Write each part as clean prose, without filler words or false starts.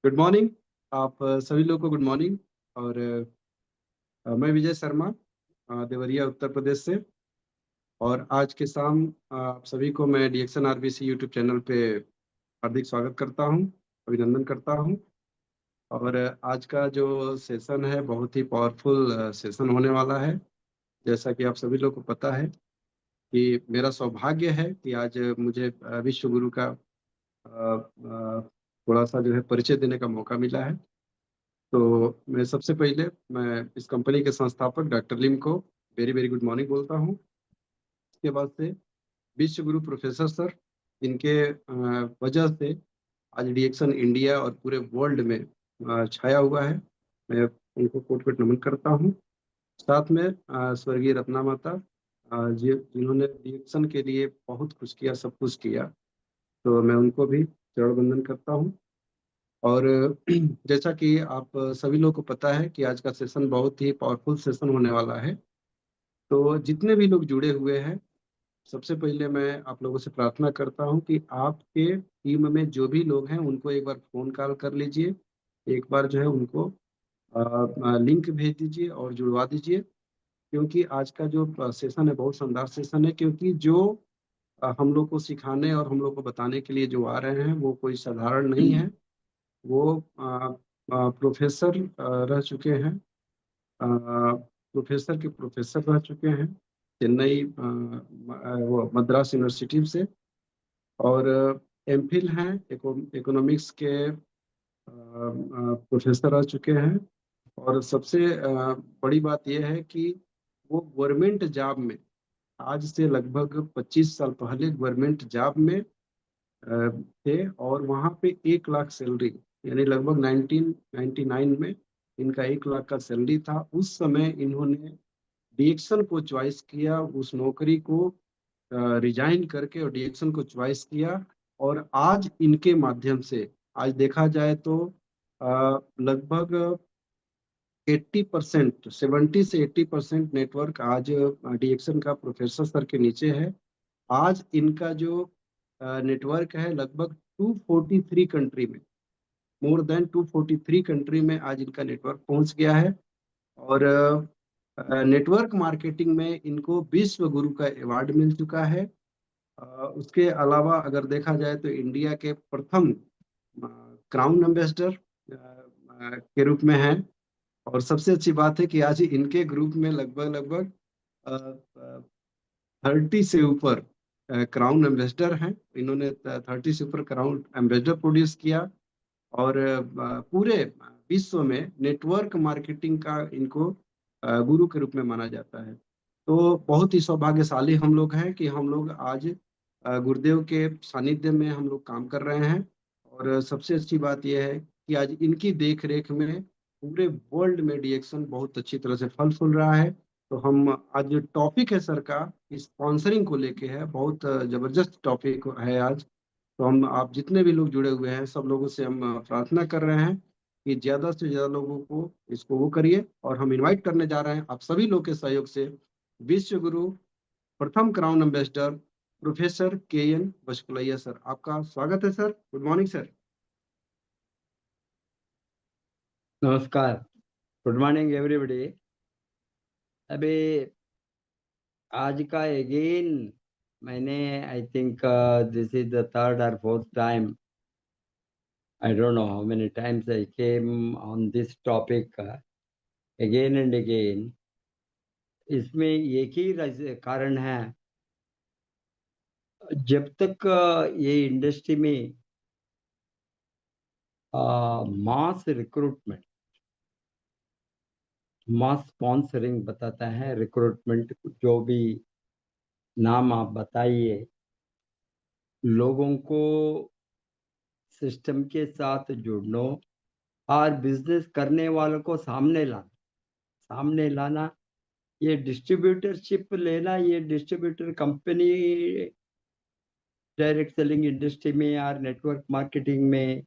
Good morning. आप सभी लोग को गुड मॉर्निंग। और मैं विजय शर्मा, देवरिया उत्तर प्रदेश से। और आज के शाम आप सभी को मैं DXN RVC यूट्यूब चैनल पे हार्दिक स्वागत करता हूं, अभिनंदन करता हूं। और आज का जो सेशन है बहुत ही पावरफुल सेशन होने वाला है। जैसा कि आप सभी लोग को पता है कि मेरा सौभाग्य है कि आज मुझे विश्व गुरु का थोड़ा सा जो है परिचय देने का मौका मिला है। तो मैं सबसे पहले मैं इस कंपनी के संस्थापक डॉक्टर लिम को वेरी वेरी गुड मॉर्निंग बोलता हूँ। इसके बाद से विश्व गुरु प्रोफेसर सर, इनके वजह से आज DXN इंडिया और पूरे वर्ल्ड में छाया हुआ है। मैं उनको कोट कोट नमन करता हूँ। साथ में स्वर्गीय रत्ना माता, जिन्होंने DXN के लिए बहुत कुछ किया, सब कुछ किया। तो मैं उनको भी चरण वंदन करता हूँ। और जैसा कि आप सभी लोग को पता है कि आज का सेशन बहुत ही पावरफुल सेशन होने वाला है। तो जितने भी लोग जुड़े हुए हैं, सबसे पहले मैं आप लोगों से प्रार्थना करता हूं कि आपके टीम में जो भी लोग हैं उनको एक बार फोन कॉल कर लीजिए। एक बार जो है उनको लिंक भेज दीजिए और जुड़वा दीजिए। क्योंकि आज का जो सेशन है बहुत शानदार सेशन है, क्योंकि जो हम लोग को सिखाने और हम लोग को बताने के लिए जो आ रहे हैं वो कोई साधारण नहीं है। वो प्रोफेसर रह चुके हैं, प्रोफेसर के प्रोफेसर रह चुके हैं चेन्नई वो मद्रास यूनिवर्सिटी से। और एमफिल हैं, इकोनॉमिक्स के प्रोफेसर रह चुके हैं। और सबसे बड़ी बात यह है कि वो गवर्नमेंट जॉब में आज से लगभग 25 साल पहले गवर्नमेंट जॉब में थे। और वहाँ पे 1 लाख सैलरी, यानी लगभग 1999 में इनका 1 लाख का सैलरी था। उस समय इन्होंने DXN को चॉइस किया, उस नौकरी को रिजाइन करके और DXN को चॉइस किया। और आज इनके माध्यम से आज देखा जाए तो लगभग 80%, 70 से 80% नेटवर्क आज DXN का प्रोफेसर सर के नीचे है। आज इनका जो नेटवर्क है लगभग 243 कंट्री में, मोर देन 243 कंट्री में आज इनका नेटवर्क पहुंच गया है। और नेटवर्क मार्केटिंग में इनको विश्व गुरु का अवार्ड मिल चुका है। उसके अलावा अगर देखा जाए तो इंडिया के प्रथम क्राउन एम्बेसडर के रूप में है। और सबसे अच्छी बात है कि आज इनके ग्रुप में लगभग लगभग 30 से ऊपर क्राउन एम्बेसडर हैं। इन्होंने 30 से ऊपर क्राउन एम्बेसडर प्रोड्यूस किया। और पूरे विश्व में नेटवर्क मार्केटिंग का इनको गुरु के रूप में माना जाता है। तो बहुत ही सौभाग्यशाली हम लोग हैं कि हम लोग आज गुरुदेव के सानिध्य में हम लोग काम कर रहे हैं। और सबसे अच्छी बात यह है कि आज इनकी देख रेख में पूरे वर्ल्ड में DXN बहुत अच्छी तरह से फल फूल रहा है। तो हम आज जो टॉपिक है सर का स्पॉन्सरिंग को लेके है, बहुत जबरदस्त टॉपिक है आज। तो हम आप जितने भी लोग जुड़े हुए हैं सब लोगों से हम प्रार्थना कर रहे हैं कि ज्यादा से ज्यादा लोगों को इसको वो करिए। और हम इनवाइट करने जा रहे हैं आप सभी लोग के सहयोग से विश्व गुरु प्रथम crown ambassador professor KN Vasupalaiah sir. आपका स्वागत है सर। Good morning sir. नमस्कार, गुड मॉर्निंग एवरीबॉडी। अभी आज का अगेन मैंने I think this is the third और fourth time, I don't know how many times I came on this topic again and again. इसमें एक ही कारण है, जब तक ये इंडस्ट्री में मास रिक्रूटमेंट, मास स्पॉन्सरिंग बताता है, रिक्रूटमेंट जो भी नाम आप बताइए, लोगों को सिस्टम के साथ जुड़ना और बिजनेस करने वालों को सामने लाना, ये डिस्ट्रीब्यूटरशिप लेना, ये distributor company direct selling industry में और नेटवर्क मार्केटिंग में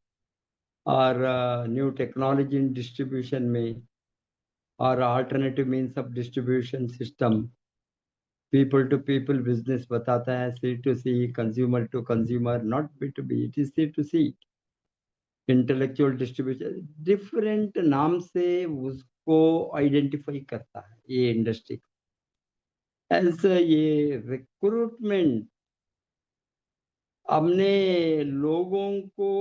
और न्यू टेक्नोलॉजी इन डिस्ट्रीब्यूशन में और alternative means of distribution system, people to people business बताता है, C to C, consumer to consumer, not B to B, it is C to C। Intellectual distribution, different नाम से उसको identify करता है ये इंडस्ट्री। ऐसे ये रिक्रूटमेंट हमने लोगों को,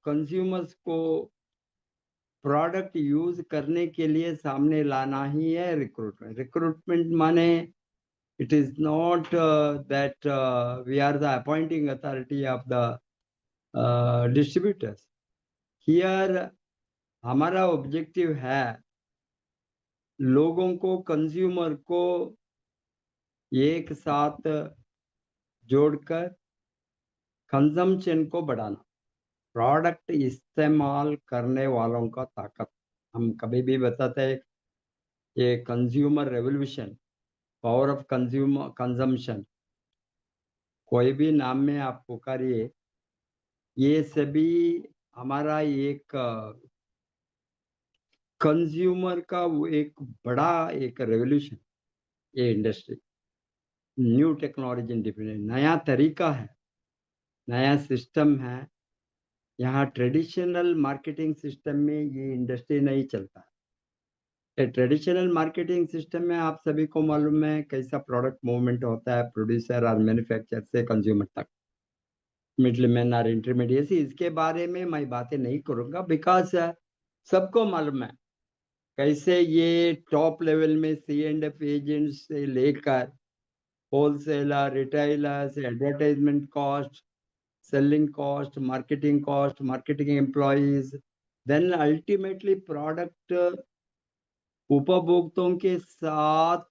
कंज्यूमर्स को प्रोडक्ट यूज करने के लिए सामने लाना ही है रिक्रूटमेंट। रिक्रूटमेंट माने it is not that we are the appointing authority of the distributors. Here हमारा ऑब्जेक्टिव है लोगों को, कंज्यूमर को एक साथ जोड़कर कंजम्पशन को बढ़ाना, प्रोडक्ट इस्तेमाल करने वालों का ताकत। हम कभी भी बताते हैं ये consumer revolution, power of consumer consumption, कोई भी नाम में आप पुकारिए, ये सभी हमारा एक कंज्यूमर का वो एक बड़ा एक रेवोल्यूशन, ये इंडस्ट्री न्यू टेक्नोलॉजी इंडिपेंडेंट, नया तरीका है, नया सिस्टम है। यहाँ ट्रेडिशनल मार्केटिंग सिस्टम में ये इंडस्ट्री नहीं चलता है। ट्रेडिशनल मार्केटिंग सिस्टम में आप सभी को मालूम है कैसा प्रोडक्ट मूवमेंट होता है, प्रोड्यूसर और मैन्युफैक्चरर से कंज्यूमर तक, मिडिल मैन और इंटरमीडिएट। इसके बारे में मैं बातें नहीं करूँगा, बिकॉज सबको मालूम है कैसे ये टॉप लेवल में C&F एजेंट्स से लेकर wholesaler, retailers, advertisement cost, selling cost, marketing employees, then ultimately product उपभोक्ताओं के साथ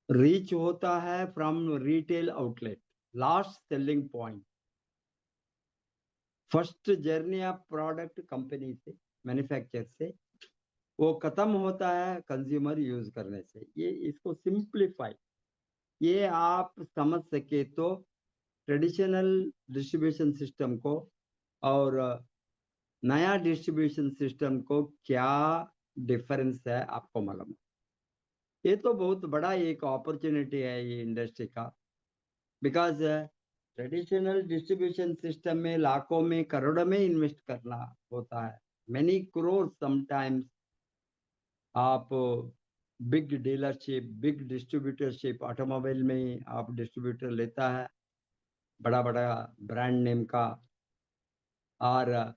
रीच होता है from retail outlet, last selling point, first journey of product company से, मैन्युफैक्चर से, वो खत्म होता है कंज्यूमर यूज करने से। ये इसको सिंप्लीफाई, ये आप समझ सके तो ट्रेडिशनल डिस्ट्रीब्यूशन सिस्टम को और नया डिस्ट्रीब्यूशन सिस्टम को क्या डिफरेंस है आपको मालूम है। ये तो बहुत बड़ा एक अपॉर्चुनिटी है ये इंडस्ट्री का, बिकॉज ट्रेडिशनल डिस्ट्रीब्यूशन सिस्टम में लाखों में करोड़ों में इन्वेस्ट करना होता है, मैनी करोड़ समटाइम्स। आप big dealership, big distributorship, automobile में आप डिस्ट्रीब्यूटर लेता है बड़ा बड़ा ब्रांड नेम का, और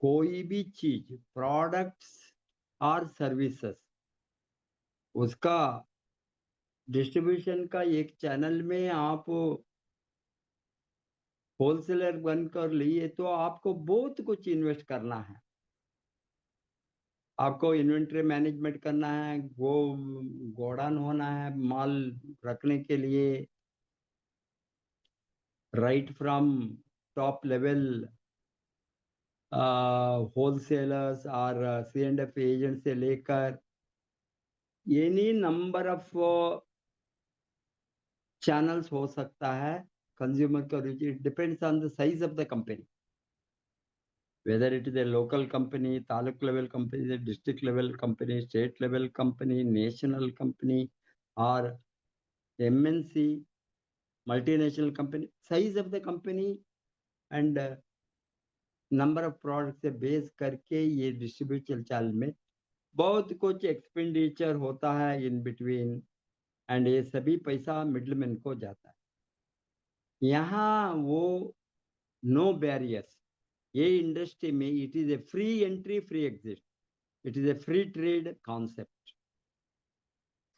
कोई भी चीज, प्रोडक्ट्स और सर्विसेज, उसका डिस्ट्रीब्यूशन का एक चैनल में आप होलसेलर बनकर लिए तो आपको बहुत कुछ इन्वेस्ट करना है। आपको इन्वेंट्री मैनेजमेंट करना है, वो गोडाउन होना है माल रखने के लिए, right from top level wholesalers और C&F एजेंट से लेकर एनी नंबर ऑफ चैनल्स हो सकता है कंज्यूमर का रुचि। It depends on the size of the company, whether it is a local company, taluk level company, district level company, state level company, national company और MNC, multinational company. Size of the company and number of product से base करके ये distribution channel में बहुत कुछ expenditure होता है in between, and ये सभी पैसा मिडलमैन को जाता है। यहाँ वो नो बैरियर्स, ये इंडस्ट्री में it is a free entry, free exit, it is a free trade concept,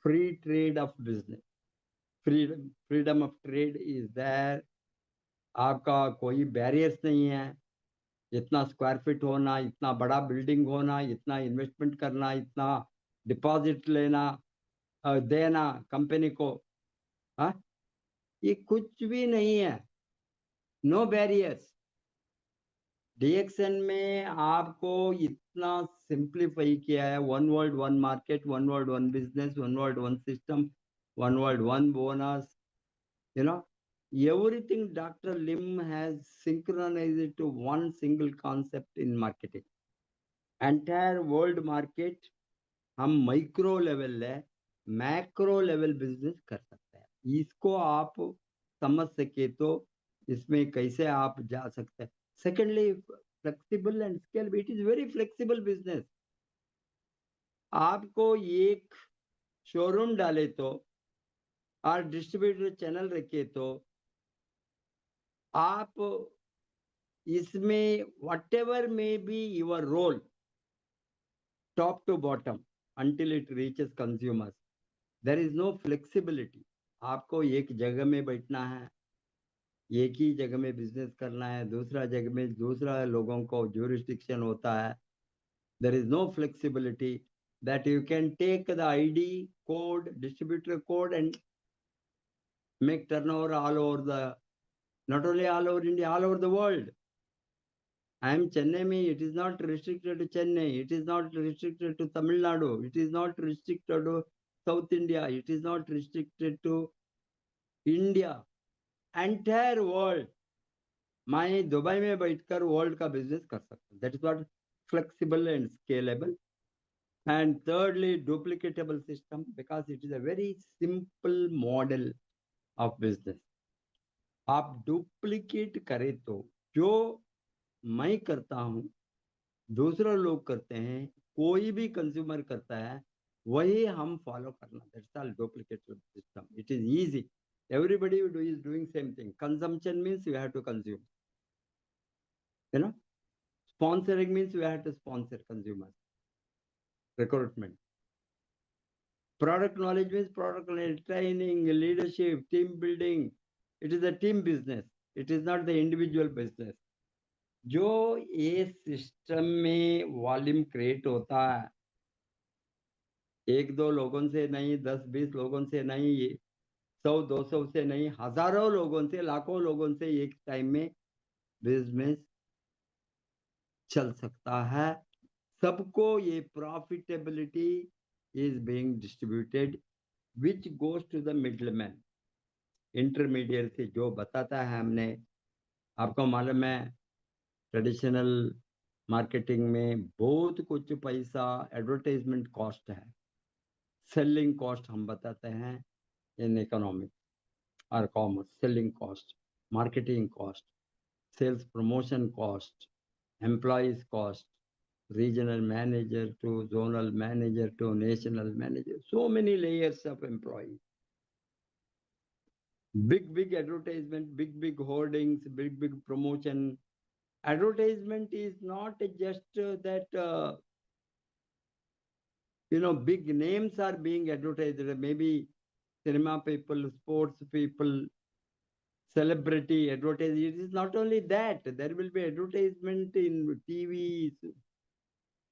free trade of business, freedom of trade is there. आपका कोई बैरियर्स नहीं है, इतना स्क्वायर फीट होना, इतना बड़ा बिल्डिंग होना, इतना इन्वेस्टमेंट करना, इतना डिपॉजिट लेना देना कंपनी को, हाँ, ये कुछ भी नहीं है, नो बैरियर्स। DXN में आपको इतना सिंप्लीफाई किया है, one world one market, one world one business, one world one system, one world one bonus, you know, everything Dr. Lim has synchronized to one single concept in marketing. Entire world market हम micro level है, macro level business कर सकते हैं। इसको आप समझ सके तो इसमें कैसे आप जा सकते हैं. Secondly, flexible and scale. It is very flexible business. आपको एक शोरूम डाले तो और डिस्ट्रीब्यूटर चैनल रखे तो आप इसमें whatever may be your role top to bottom until it reaches consumers, there is no flexibility. आपको एक जगह में बैठना है, एक ही जगह में बिजनेस करना है, दूसरा जगह में दूसरा लोगों को jurisdiction होता है. There is no flexibility that you can take the ID code, distributor code, and make turnover all over the, not only all over India, all over the world. I am Chennai mein, it is not restricted to Chennai, it is not restricted to Tamil Nadu, it is not restricted to South India, it is not restricted to India, entire world. मैं Dubai में बैठकर world का business कर सकता हूँ. That is what flexible and scalable. And thirdly, duplicatable system, because it is a very simple model of business. आप duplicate करें तो जो मैं करता हूं दूसरा लोग करते हैं, कोई भी कंज्यूमर करता है, वही हम फॉलो करना. That's all duplicated system. It is easy. Everybody is doing same thing. Consumption means you have to consume. You know, sponsoring means you have to sponsor consumers. Recruitment. Product knowledge means product knowledge, training, leadership, team building. It is a team business. It is not the individual business. जो ये system में volume create होता है, एक दो लोगों से नहीं, 10-20 लोगों से नहीं, 100-200 से नहीं, हजारों लोगों से, लाखों लोगों से एक टाइम में बिजनेस चल सकता है. सबको ये profitability is being distributed which goes to the middleman. Intermediate से जो बताता है, हमने आपको मालूम है ट्रेडिशनल मार्केटिंग में बहुत कुछ पैसा एडवर्टाइजमेंट कॉस्ट है. सेलिंग कॉस्ट हम बताते हैं इन इकोनॉमिक्स और commerce. Selling cost, marketing cost, sales promotion cost, employees cost, regional manager to zonal manager to national manager, so many layers of employees. Big advertisement, big hoardings, big promotion. Advertisement is not just that big names are being advertised. Maybe cinema people, sports people, celebrity advertising. It is not only that. There will be advertisement in TVs,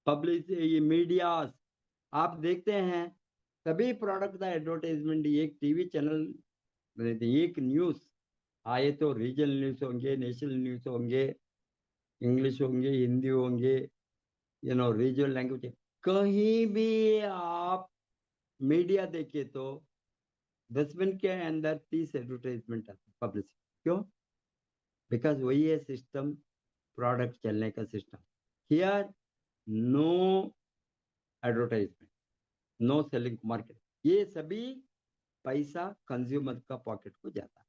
public, ये medias. आप देखते हैं सभी product का advertisement एक TV channel, एक news आए तो रीजनल न्यूज होंगे, नेशनल न्यूज होंगे, इंग्लिश होंगे, हिंदी होंगे, रीजनल लैंग्वेज. कहीं भी आप मीडिया देखे तो 10 मिनट के अंदर 30 एडवर्टाइजमेंट आते पब्लिसिटी. क्यों? बिकॉज वही है सिस्टम, प्रोडक्ट चलने का system. Here no advertisement, no selling market. ये सभी पैसा कंज्यूमर का पॉकेट को जाता है.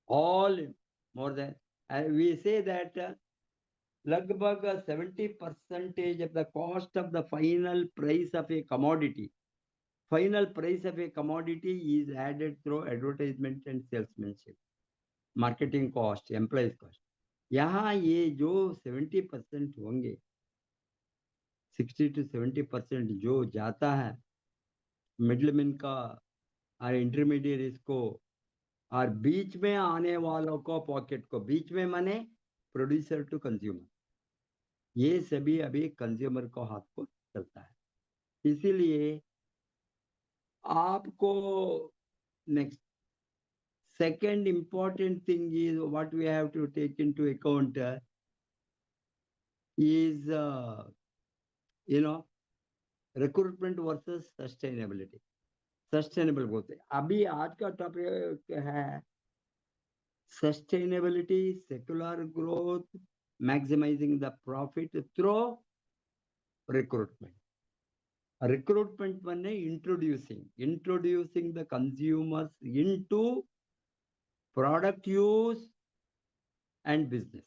All more than we say that लगभग 70% of the cost of the final price of a commodity is added through advertisement and salesmanship, marketing cost, employees cost. यहाँ ये जो 70% होंगे, 60 to 70% जो जाता है मिडलमैन का और इंटरमीडिएट को और बीच में आने वालों को पॉकेट को, बीच में माने प्रोड्यूसर टू कंज्यूमर, ये सभी अभी कंज्यूमर को हाथ को चलता है. इसीलिए आपको next second important thing is what we have to take into account is recruitment versus sustainability. Sustainable बोलते हैं. अभी आज का टॉपिक है sustainability, secular growth, maximizing the profit through recruitment. Recruitment माने introducing the consumers into product use and business.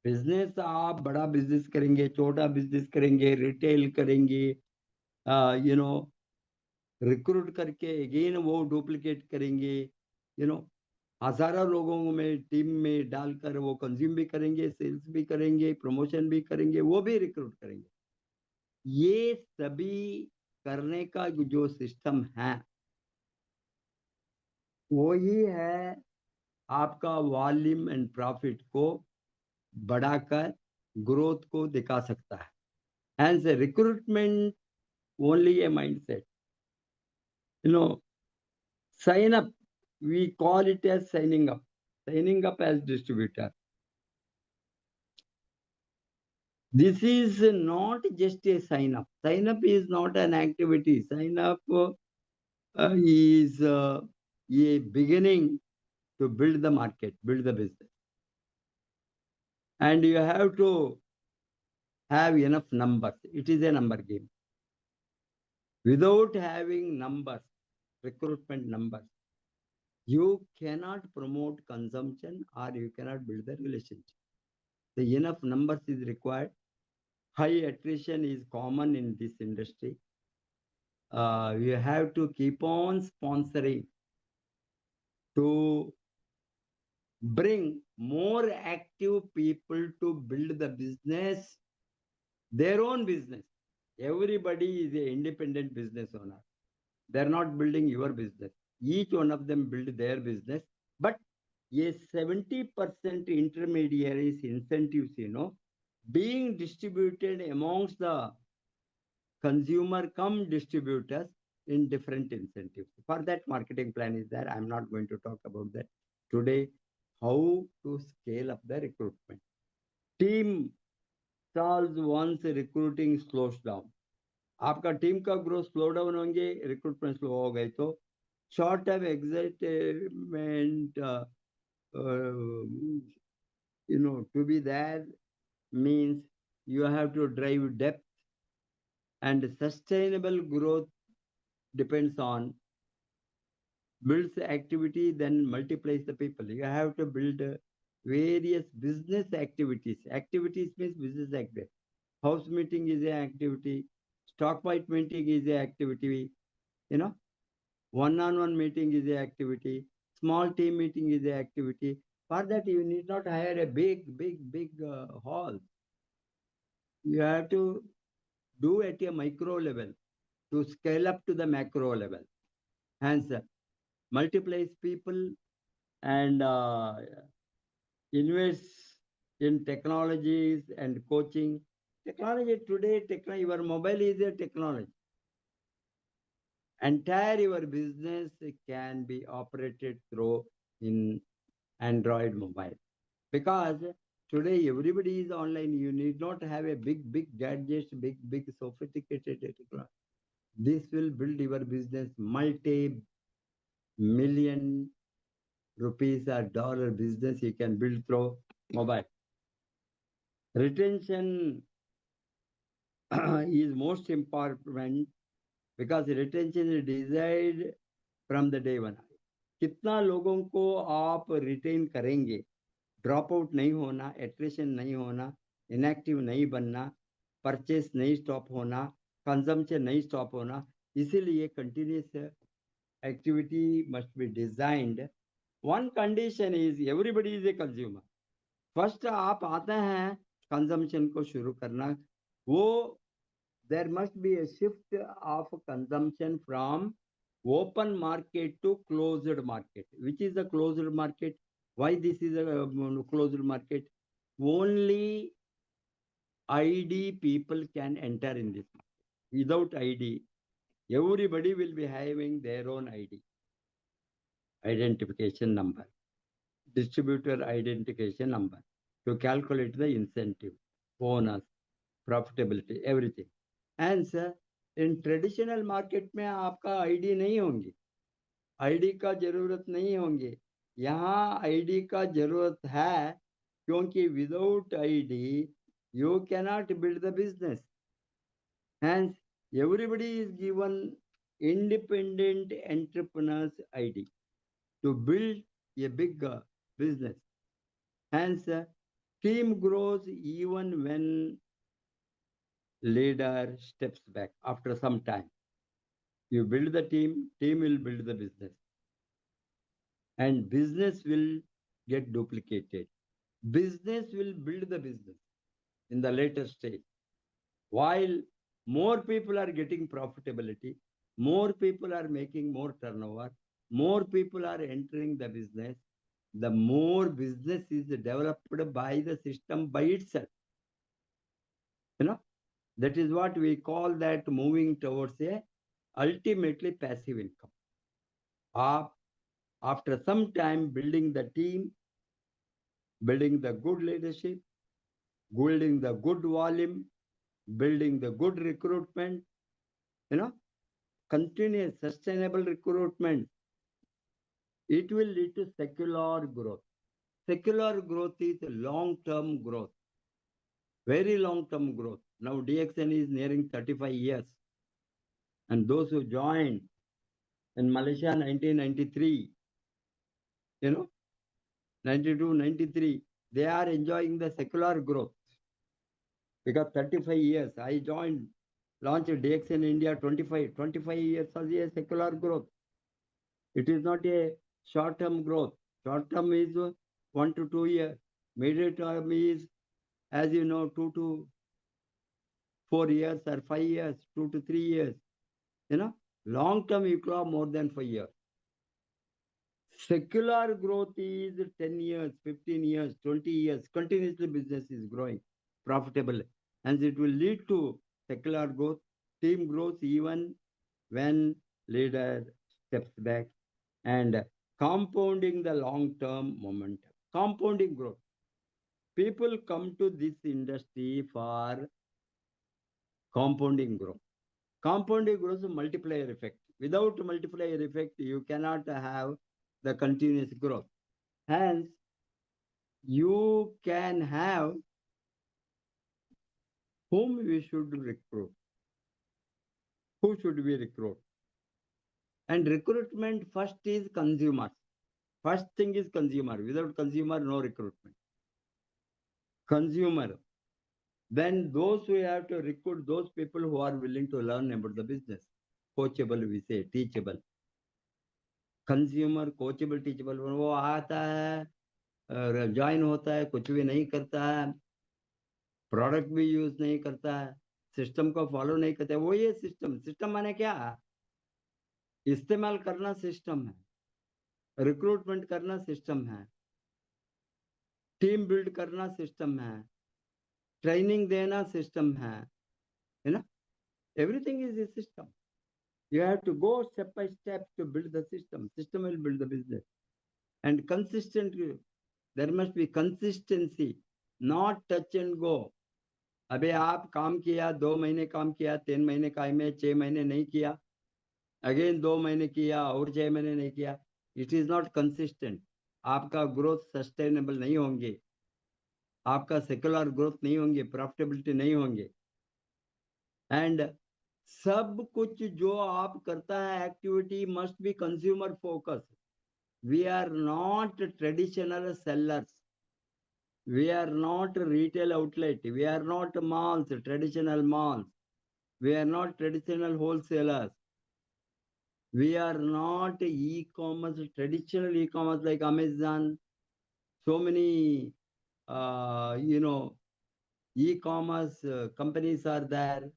Business आप बड़ा business करेंगे, छोटा बिजनेस करेंगे, रिटेल करेंगे, यू नो रिक्रूट करके अगेन वो डुप्लीकेट करेंगे, यू नो हजारों लोगों में टीम में डालकर वो कंज्यूम भी करेंगे, सेल्स भी करेंगे, प्रमोशन भी करेंगे, वो भी रिक्रूट करेंगे. ये सभी करने का जो सिस्टम है वो ही है आपका वॉल्यूम एंड प्रॉफिट को बढ़ाकर ग्रोथ को दिखा सकता है. Hence, recruitment only a mindset. Sign up. We call it as signing up. Signing up as distributor. This is not just a sign up. Sign up is not an activity. Sign up is a beginning to build the market, build the business. And you have to have enough numbers. It is a number game. Without having numbers, recruitment numbers, you cannot promote consumption or you cannot build the relationship. The enough numbers is required. High attrition is common in this industry. You have to keep on sponsoring to bring more active people to build the business, their own business. Everybody is an independent business owner. They're not building your business. Each one of them build their business, but a 70% intermediaries incentives, being distributed amongst the consumer come distributors in different incentives. For that, marketing plan is there. I'm not going to talk about that today. How to scale up the recruitment. Team stalls once recruiting slows down. आपका team का growth slow down होंगे, recruitment slow हो गई तो short term excitement to be there means you have to drive depth, and sustainable growth depends on builds activity, then multiplies the people. You have to build various business activities. Activities means business activity. House meeting is an activity. Stock point meeting is an activity. One-on-one meeting is an activity. Small team meeting is an activity. For that, you need not hire a big hall. You have to do at a micro level to scale up to the macro level. Hence, multiplies people and invest in technologies and coaching. Technology today, your mobile is a technology. Entire your business can be operated through in Android mobile, because today everybody is online. You need not have a big gadgets, big sophisticated technology. This will build your business multi-million rupees or dollar business you can build through mobile. Retention is most important because retention is desired from the day one. कितना लोगों को आप retain करेंगे, drop out नहीं होना, attrition नहीं होना, inactive नहीं बनना, परचेस नहीं स्टॉप होना, कंजम्पशन नहीं स्टॉप होना. इसीलिए continuous activity must B designed. One condition is everybody is a consumer. First आप आते हैं कंजम्पशन को शुरू करना, वो there must be a shift of consumption from open market to closed market. Which is the closed market? Why this is a closed market? Only ID people can enter in this market. Without ID, everybody will be having their own ID, identification number, distributor identification number, to calculate the incentive, bonus, profitability, everything. And sir, in traditional market में आपका ID नहीं होंगे, ID का जरूरत नहीं होंगे. यहाँ ID का जरूरत है, क्योंकि without ID you cannot build the business. Hence, everybody is given independent entrepreneurs ID to build a big business. Hence, team grows even when leader steps back after some time. You build the team, team will build the business. And business will get duplicated. Business will build the business in the later stage. While more people are getting profitability, more people are making more turnover, more people are entering the business, the more business is developed by the system by itself. That is what we call that moving towards a ultimately passive income. After some time building the team, building the good leadership, building the good volume, building the good recruitment, continuous sustainable recruitment, it will lead to secular growth. Secular growth is long-term growth, very long-term growth. Now DXN is nearing 35 years. And those who joined in Malaysia 1993, 92, 93, they are enjoying the secular growth. Because 35 years, I joined, launched DXN India 25 years as a secular growth. It is not a short-term growth. Short-term is 1 to 2 years. Medium term is, as you know, 2 to 4 years or 5 years, 2 to 3 years. Long-term you grow more than 5 years. Secular growth is 10 years, 15 years, 20 years. Continuously business is growing, profitable. And it will lead to secular growth, team growth even when leader steps back, and compounding the long-term momentum. Compounding growth. People come to this industry for compounding growth. Compounding growth is a multiplier effect. Without multiplier effect, you cannot have the continuous growth. Hence, you can have whom we should recruit. Who should we recruit? And recruitment first is consumers. First thing is consumer. Without consumer, no recruitment. Consumer. Then those who have to recruit, those people who are willing to learn about the business. Coachable, we say, teachable. Consumer, coachable, teachable. वो आता है, join होता है, कुछ भी नहीं करता है, प्रोडक्ट भी यूज नहीं करता है, सिस्टम को फॉलो नहीं करता है. वो ये सिस्टम माने क्या? इस्तेमाल करना सिस्टम है, रिक्रूटमेंट करना सिस्टम है, टीम बिल्ड करना सिस्टम है, ट्रेनिंग देना सिस्टम है, everything is a system. You have to go step by step to build the system. System will build the business. And consistently, there must be consistency, not touch and go. अबे आप काम किया, 2 महीने काम किया, 3 महीने काम में, 6 महीने नहीं किया, अगेन 2 महीने किया और 6 महीने नहीं किया. It is not consistent. आपका ग्रोथ सस्टेनेबल नहीं होंगे, आपका सेकुलर ग्रोथ नहीं होंगे, प्रॉफिटेबिलिटी नहीं होंगे. एंड सब कुछ जो आप करता है activity must be consumer focus. We are not traditional sellers, we are not retail outlet, we are not malls, traditional malls, we are not traditional wholesalers, we are not e-commerce, traditional e-commerce like Amazon. So many e-commerce companies are there.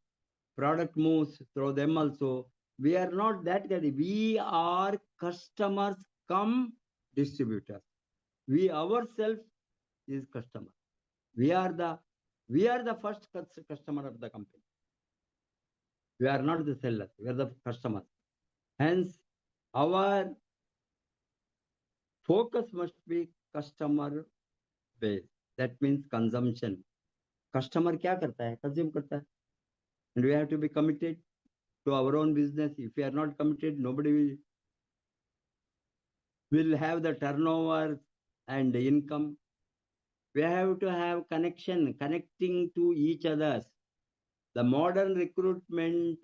Product moves through them also. We are not that guy. We are customers come distributors. We ourselves is customer. We are the first customer of the company. We are not the seller. We are the customer. Hence, our focus must be customer base. That means consumption. Customer क्या करता है? Consume करता है. And we have to be committed to our own business. If we are not committed, nobody will have the turnover and the income. We have to have connecting to each others. The modern recruitment,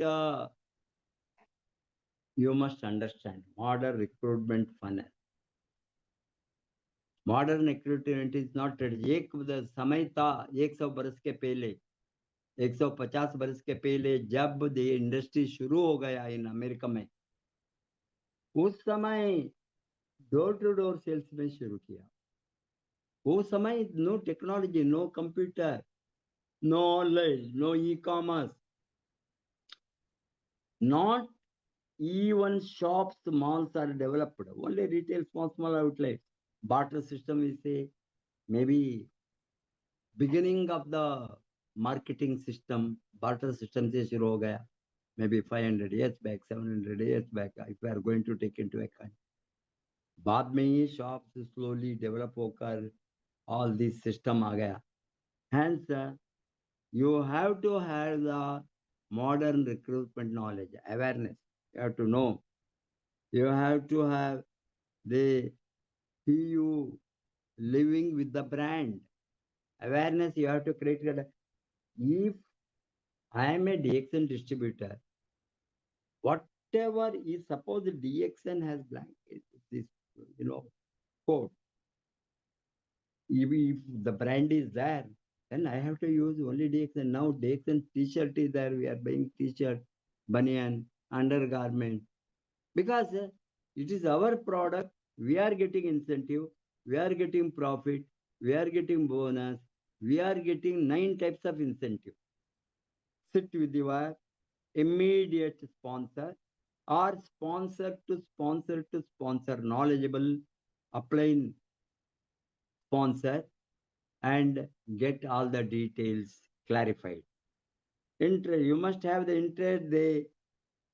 you must understand, modern recruitment funnel. Modern recruitment is not एक समय था 100 बरस के पहले 150 बरस के पहले जब ये इंडस्ट्री शुरू हो गया इन अमेरिका में, उस समय डोर टू डोर सेल्स में शुरू किया। वो समय no technology, no computer, no online, no e-commerce, not even shops, malls are developed. Only retail, small outlets. Barter system is a maybe beginning of the marketing system. Barter system से शुरू हो गया. Maybe 500 years back, 700 years back, if we are going to take into account. बाद में ये shops slowly develop होकर all this system आ गया. Hence, you have to have the modern recruitment knowledge, awareness. You have to know. You have to have the you living with the brand. Awareness you have to create. If I am a DXN distributor, whatever is suppose DXN has blank this code. If the brand is there, then I have to use only DXN. Now DXN t-shirt is there. We are buying t-shirt, banyan, undergarment. Because it is our product, we are getting incentive, we are getting profit, we are getting bonus, we are getting 9 types of incentive. Sit with your immediate sponsor or sponsor to sponsor, knowledgeable, applying sponsor and get all the details clarified. You must have the interest, they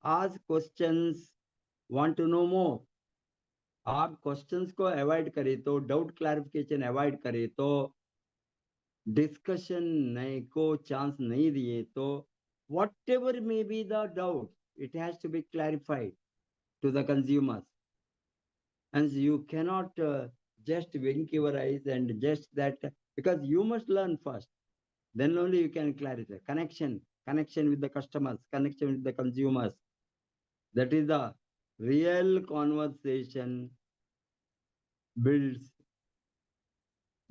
ask questions, want to know more. आप questions को avoid करें तो, doubt clarification avoid करें तो, discussion नहीं को chance नहीं दिए तो, whatever may be the doubt, it has to be clarified to the consumers. And you cannot just wink your eyes and just that, because you must learn first. Then only you can clarify. Connection with the customers, connection with the consumers. That is the real conversation builds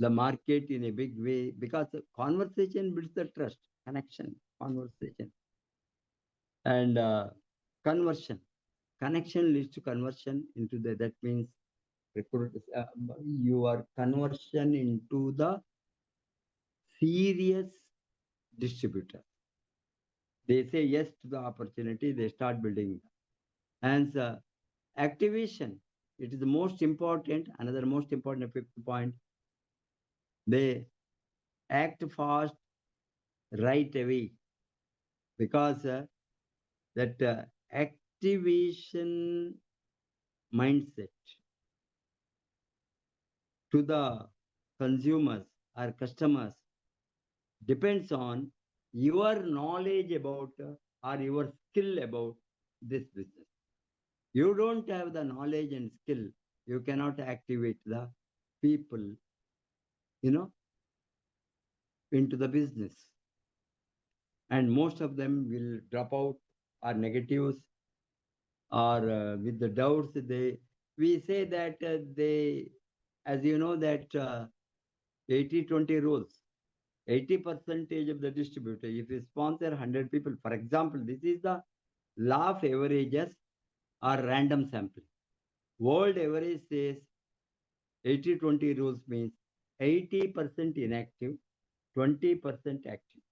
the market in a big way, because conversation builds the trust, connection, conversation. And conversion. Connection leads to conversion into the, that means your conversion into the serious distributor. They say yes to the opportunity, they start building. And activation, it is the most important, another most important point. They act fast right away, because that activation mindset to the consumers or customers depends on your knowledge about or your skill about this business. You don't have the knowledge and skill, you cannot activate the people, into the business. And most of them will drop out, or negatives, or with the doubts. We say that they, as you know, that 80-20 rules. 80% of the distributor, if you sponsor 100 people, for example, this is the law of averages or random sampling. World average says 80-20 rules means 80% inactive, 20% active.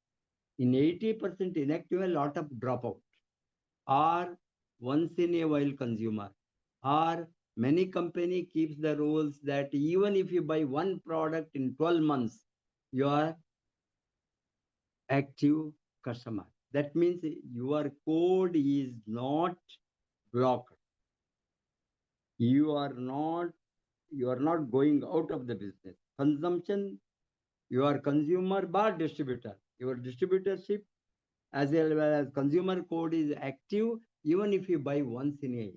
In 80% inactive, a lot of dropout, or once in a while consumer, or many company keeps the rules that even if you buy one product in 12 months, you are active customer. That means your code is not blocked. You are not going out of the business. Consumption, your consumer bar distributor, your distributorship as well as consumer code is active even if you buy once in a year.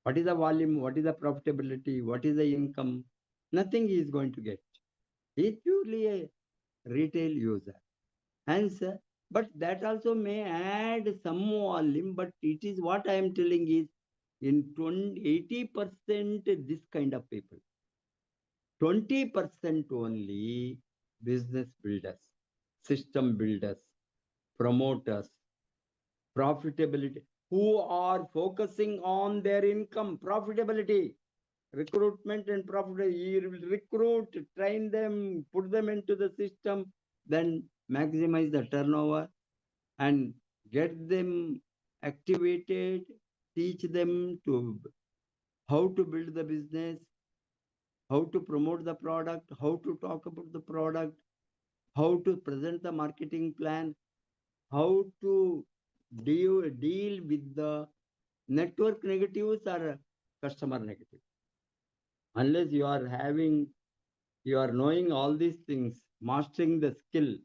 What is the volume? What is the profitability? What is the income? Nothing he is going to get. He is purely a retail user. Hence, but that also may add some volume, but it is what I am telling is in 80% this kind of people. 20% only business builders, system builders, promoters, profitability, who are focusing on their income, profitability, recruitment and profitability. You will recruit, train them, put them into the system, then maximize the turnover and get them activated, teach them to how to build the business, how to promote the product, how to talk about the product, how to present the marketing plan, how to deal with the network negatives or customer negative. Unless you are knowing all these things, mastering the skill,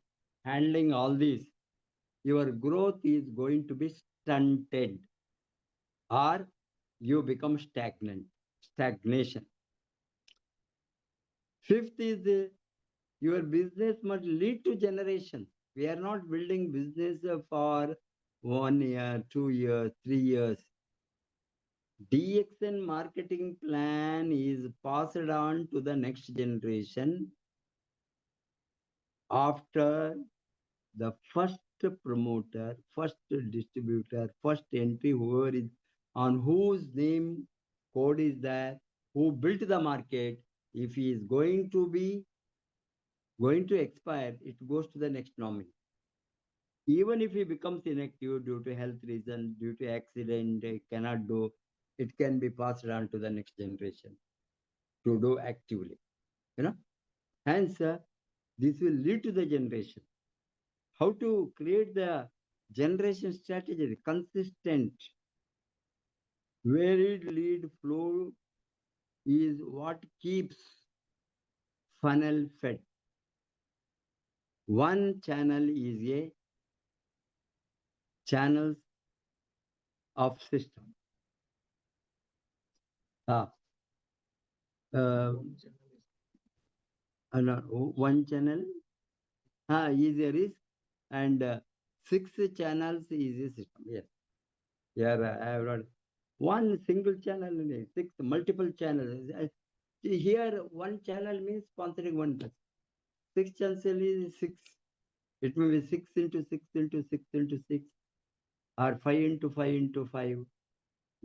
handling all these, your growth is going to be stunted, or you become stagnation. Fifth is your business must lead to generation. We are not building business for 1 year, 2 years, 3 years. DXN marketing plan is passed on to the next generation after the first promoter, first distributor, first entry, whoever is on whose name code is there, who built the market. If he is going to expire, it goes to the next nominee. Even if he becomes inactive due to health reason, due to accident, cannot do, it can be passed on to the next generation to do actively. Hence, this will lead to the generation. How to create the generation strategy, consistent, varied lead flow is what keeps funnel fed. One channel is a channel of system. One channel is a risk, and 6 channels is a system. Yes. Here I have not one single channel, 6 multiple channels. Here one channel means sponsoring one person. 6 channels is 6. It may be 6 into 6 into 6 into 6, or 5 into 5 into 5.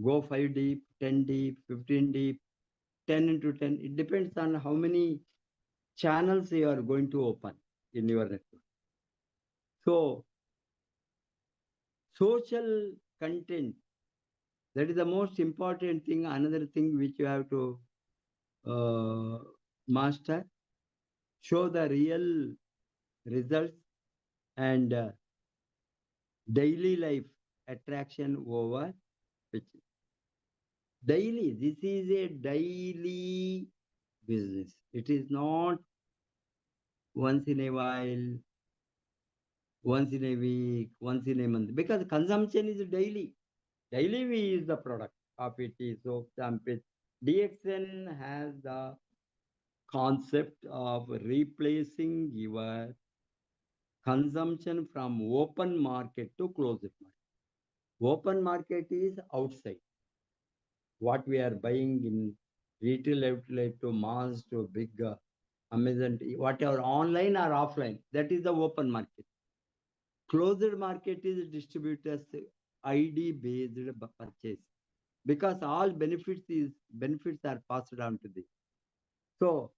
Go 5 deep, 10 deep, 15 deep, 10 into 10. It depends on how many channels you are going to open in your network. So, social content, that is the most important thing. Another thing which you have to master, show the real results and daily life attraction over pitching. Daily, this is a daily business. It is not once in a while, once in a week, once in a month, because consumption is daily. Daily we use the product, coffee, tea, soap, shampoo. DXN has the concept of replacing your consumption from open market to closed market. Open market is outside. What we are buying in retail outlet to malls to big Amazon, whatever, online or offline, that is the open market. Closed market is distributors ID based purchase, because all benefits are passed on to this. So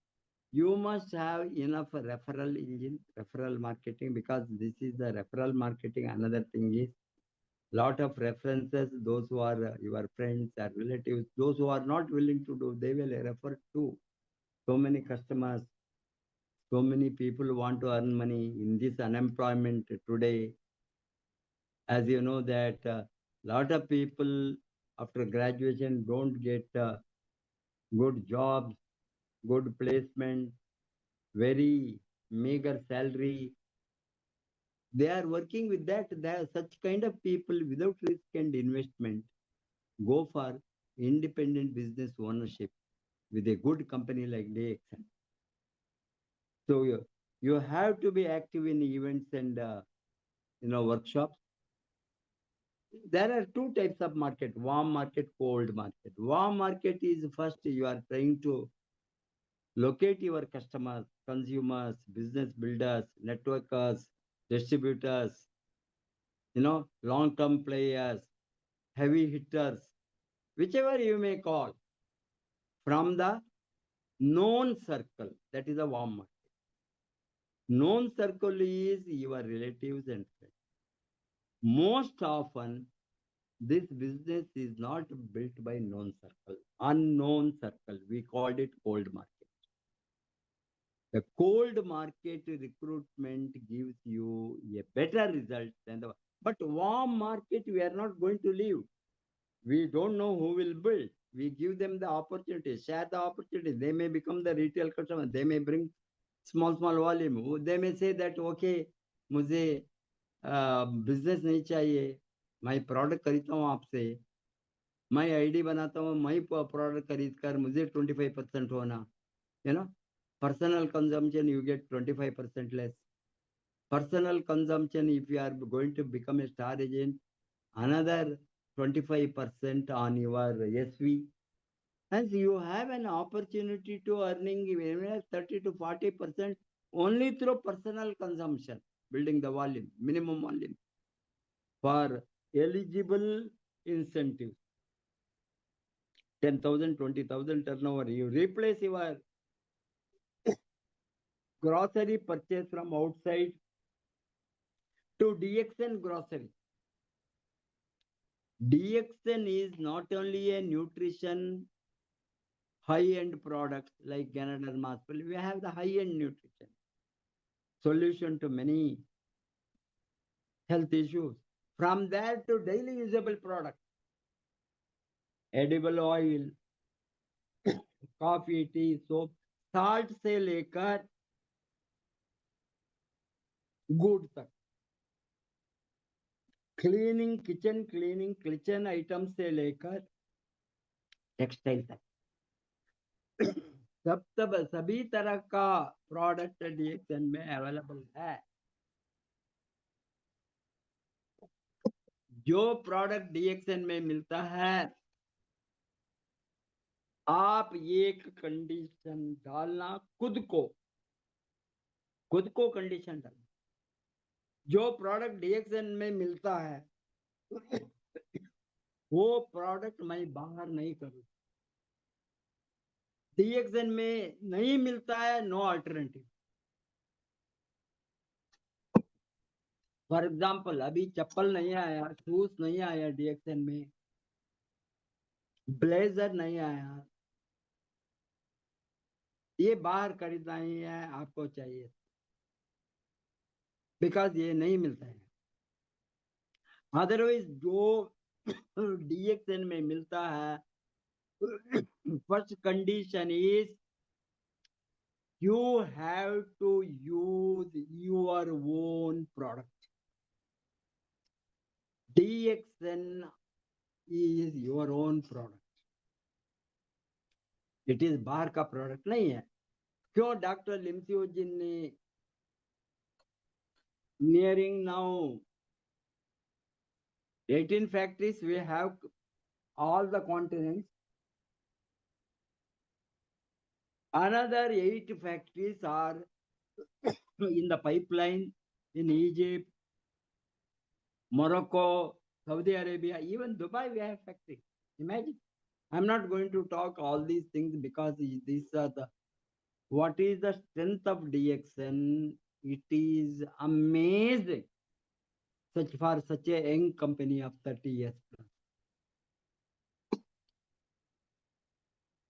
you must have enough referral engine, referral marketing, because this is the referral marketing. Another thing is lot of references, those who are your friends or relatives, those who are not willing to do, they will refer to. So many customers, so many people want to earn money in this unemployment today. As you know that lot of people after graduation don't get good jobs, good placement, very meager salary. They are working with that. There are such kind of people without risk and investment go for independent business ownership with a good company like DXN. So you have to be active in events and workshops. There are 2 types of market: warm market, cold market. Warm market is first you are trying to locate your customers, consumers, business builders, networkers, distributors, long-term players, heavy hitters, whichever you may call, from the known circle. That is a warm market. Known circle is your relatives and friends. Most often, this business is not built by known circle, unknown circle. We called it cold market. The cold market recruitment gives you a better result than the. But warm market, we are not going to leave. We don't know who will build. We give them the opportunity, share the opportunity. They may become the retail customer. They may bring small volume. They may say that, okay, मुझे business नहीं चाहिए, मैं product खरीदता हूँ आपसे, मैं ID बनाता हूँ, मैं प्रोडक्ट खरीद कर मुझे 25% होना, personal consumption you get 25% less. Personal consumption, if you are going to become a star agent, another 25% on your SV. Hence, you have an opportunity to earning 30 to 40% only through personal consumption, building the volume, minimum volume for eligible incentives. 10,000, 20,000 turnover. You replace your grocery purchase from outside to DXN grocery. DXN is not only a nutrition high-end product like Canada Maspel, we have the high-end nutrition solution to many health issues. From there to daily usable product, edible oil, coffee, tea, soap, salt से लेकर good तक, cleaning kitchen item से लेकर textile तक, सभी तरह का product DXN में अवेलेबल है. जो प्रोडक्ट डीएक्सएन में मिलता है, आप एक कंडीशन डालना, खुद को कंडीशन डालना. जो प्रोडक्ट डीएक्सएन में मिलता है, वो प्रोडक्ट मैं बाहर नहीं करूं. डीएक्सएन में नहीं मिलता है, नो अल्टरनेटिव. फॉर एग्जाम्पल, अभी चप्पल नहीं आया, शूज नहीं आया डीएक्सएन में, ब्लेजर नहीं आया, ये बाहर खरीदना ही है, आपको चाहिए, बिकॉज ये नहीं मिलता है. अदरवाइज जो डीएक्सएन में मिलता है, first condition is you have to use your own product. DXN is your own product. It is बाहर का प्रोडक्ट नहीं है. क्यों डॉक्टर लिम्सियोजिन ने nearing now 18 factories, we have all the continents. Another 8 factories are in the pipeline in Egypt, Morocco, Saudi Arabia, even Dubai we have factory. Imagine. I'm not going to talk all these things because these are the, what is the strength of DXN? It is amazing. For such a young company of 30 years plus.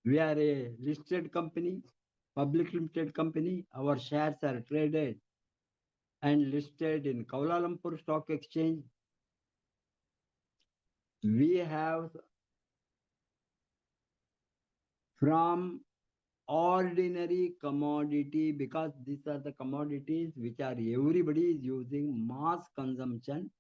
We are a listed company, public limited company. Our shares are traded and listed in Kuala Lumpur Stock Exchange. We have from ordinary commodity, because these are the commodities which are everybody is using mass consumption.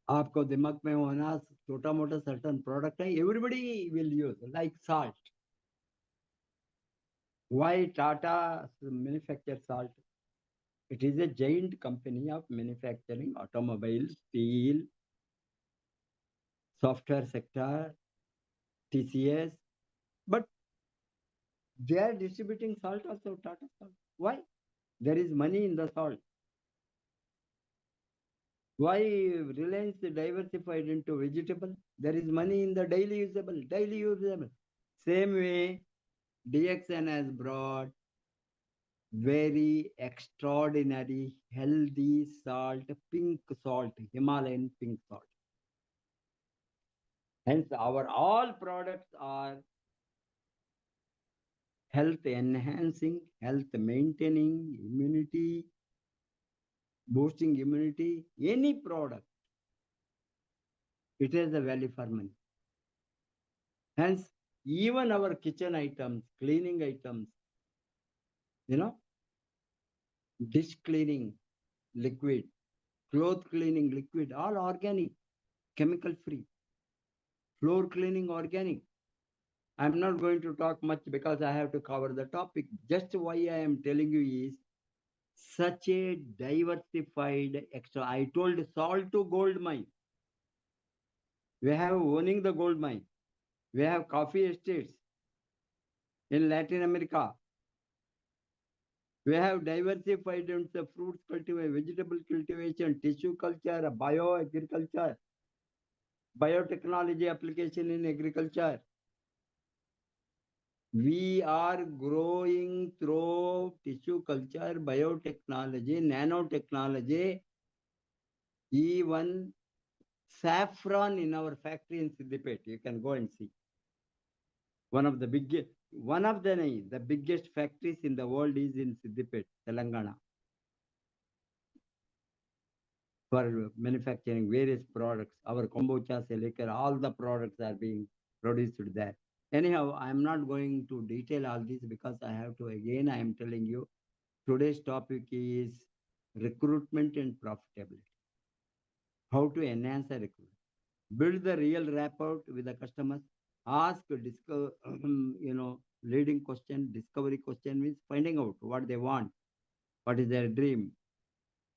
आपको दिमाग में होना छोटा मोटा certain product है, everybody will use, like salt. Why Tata manufacture salt? It is a giant company of manufacturing automobiles, steel, software sector, TCS. But They are distributing salt also, Tata Salt. Why? There is money in the salt. Why Reliance diversified into vegetable? There is money in the daily usable, daily usable. Same way, DXN has brought very extraordinary, healthy salt, pink salt, Himalayan pink salt. Hence, our all products are health enhancing, health maintaining, immunity, boosting immunity, any product, it has a value for money. Hence, even our kitchen items, cleaning items, dish cleaning liquid, cloth cleaning liquid, all organic, chemical free, floor cleaning organic. I'm not going to talk much because I have to cover the topic. Just why I am telling you is such a diversified extra. I told salt to gold mine. We have owning the gold mine. We have coffee estates in Latin America. We have diversified into fruits cultivation, vegetable cultivation, tissue culture, bioagriculture, biotechnology application in agriculture. We are growing through tissue culture, biotechnology, nanotechnology, even saffron in our factory in Siddipet. You can go and see. One of the biggest factories in the world is in Siddipet, Telangana, for manufacturing various products. Our kombucha, liquor, all the products are being produced there. Anyhow, I am not going to detail all this because I have to, again, I am telling you, today's topic is recruitment and profitability. How to enhance a recruitment. Build the real rapport with the customers. Ask, leading question, discovery question means finding out what they want, what is their dream.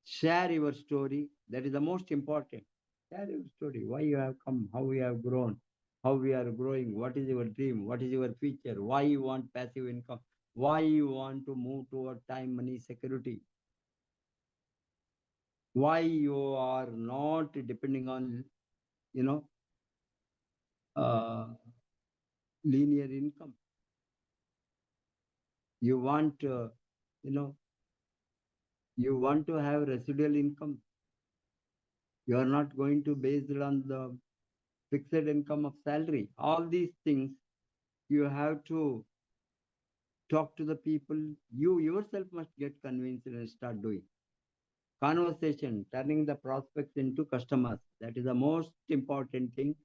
Share your story. That is the most important. Share your story. Why you have come, how you have grown, how we are growing, what is your dream, what is your future, why you want passive income, why you want to move toward time, money, security, why you are not depending on, linear income. You want, you want to have residual income. You are not going to base it on the fixed income of salary. All these things you have to talk to the people. You yourself must get convinced and start doing. Conversation, turning the prospects into customers. That is the most important thing.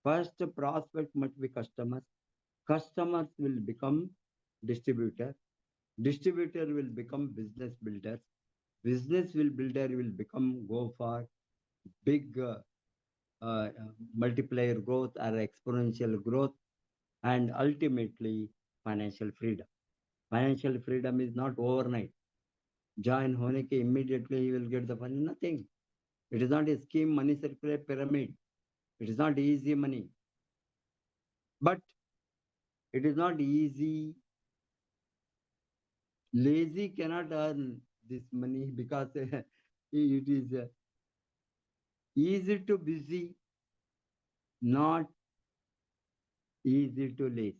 First, prospect must be customers. Customers will become distributor. Distributor will become business builders. Business builder will go for big multiplier growth or exponential growth, and ultimately financial freedom. Financial freedom is not overnight. Join होने के immediately he will get the money. Nothing. It is not a scheme, money circular pyramid. It is not easy money. But it is not easy. Lazy cannot earn this money because it is easy to busy, not easy to lazy.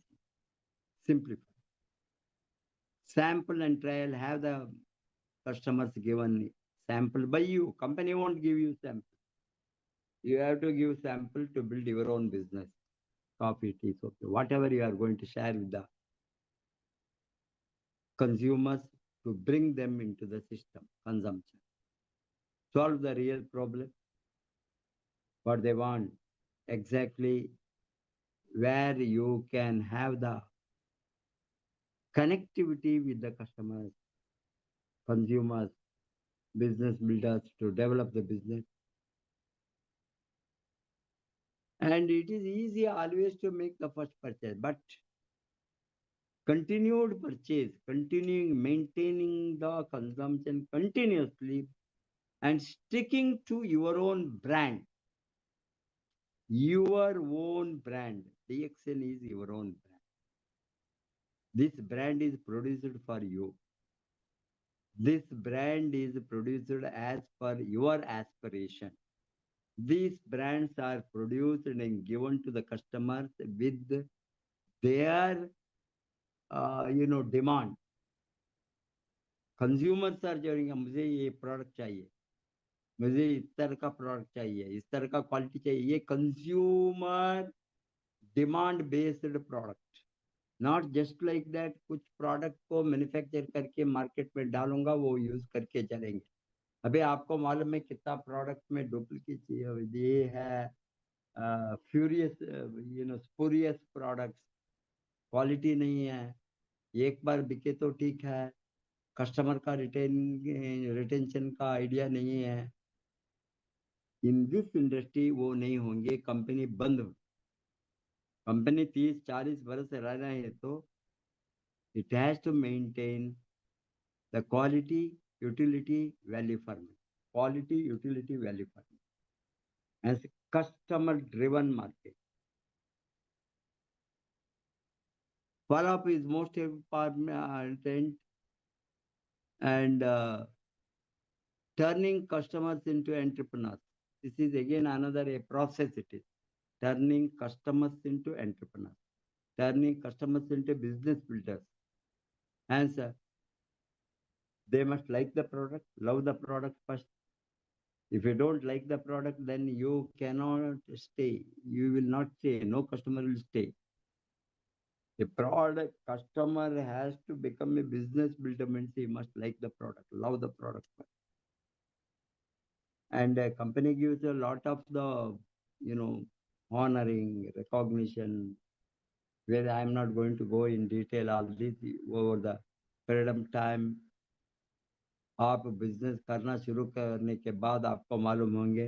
Simplify. Sample and trial. Have the customers given sample by you. Company won't give you sample. You have to give sample to build your own business. Coffee, tea, soap, whatever you are going to share with the consumers to bring them into the system, consumption. Solve the real problem, what they want, exactly where you can have the connectivity with the customers, consumers, business builders to develop the business. And it is easy always to make the first purchase, but continued purchase, continuing, maintaining the consumption continuously and sticking to your own brand. Your own brand. DXN is your own brand. This brand is produced for you. This brand is produced as per your aspiration. These brands are produced and given to the customers with their, demand. Consumers are saying, मुझे ये product चाहिए, मुझे इस तरह का product चाहिए, इस तरह का quality चाहिए. ये consumer demand based product. Not just like that, कुछ product को manufacture करके market में डालूंगा, वो use करके चलेंगे. अभी आपको मालूम है कितना प्रोडक्ट में डुप्लीकेट ये है, फ्यूरियस स्पूरियस प्रोडक्ट्स, क्वालिटी नहीं है, एक बार बिके तो ठीक है, कस्टमर का रिटेंशन का आइडिया नहीं है. इन दिस इंडस्ट्री वो नहीं होंगे, कंपनी बंद. कंपनी 30-40 वर्ष रहना है तो it has to maintain the quality utility value for me. Quality, utility, value for me. As a customer-driven market. Follow-up is most important, and turning customers into entrepreneurs. This is again another a process. It is turning customers into entrepreneurs, turning customers into business builders. And they must like the product, love the product first. If you don't like the product, then you cannot stay. You will not stay. No customer will stay. A product customer has to become a business builder, means he must like the product, love the product. And a company gives a lot of the, honoring, recognition, where I am not going to go in detail all this over the period of time. आप business करना शुरू करने के बाद आपको मालूम होंगे.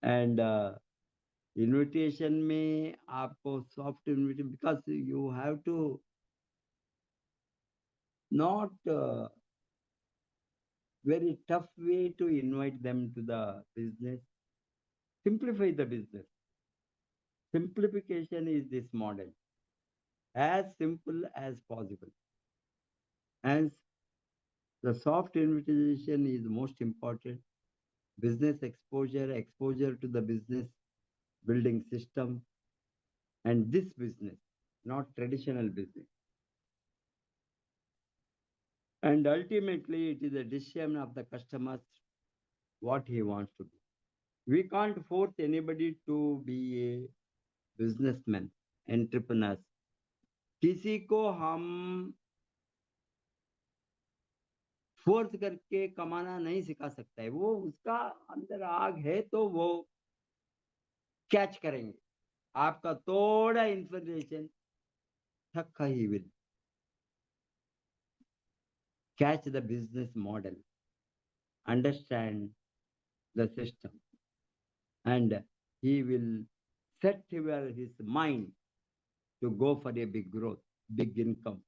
And invitation में आपको soft invitation, because you have to not very tough way to invite them to the business. Simplify the business. Simplification is this model. As simple as possible. Hence, the soft invitation is most important. Business exposure to the business building system, and this business, not traditional business. And ultimately, it is a decision of the customer what he wants to be. We can't force anybody to be a businessman, entrepreneur. किसी को हम force करके कमाना नहीं सिखा सकता है. वो उसका अंदर आग है तो वो कैच करेंगे. आपका थोड़ा इंफॉर्मेशन थक्का he will catch the business model, understand the system, and he will set his mind to go for a big growth, big income.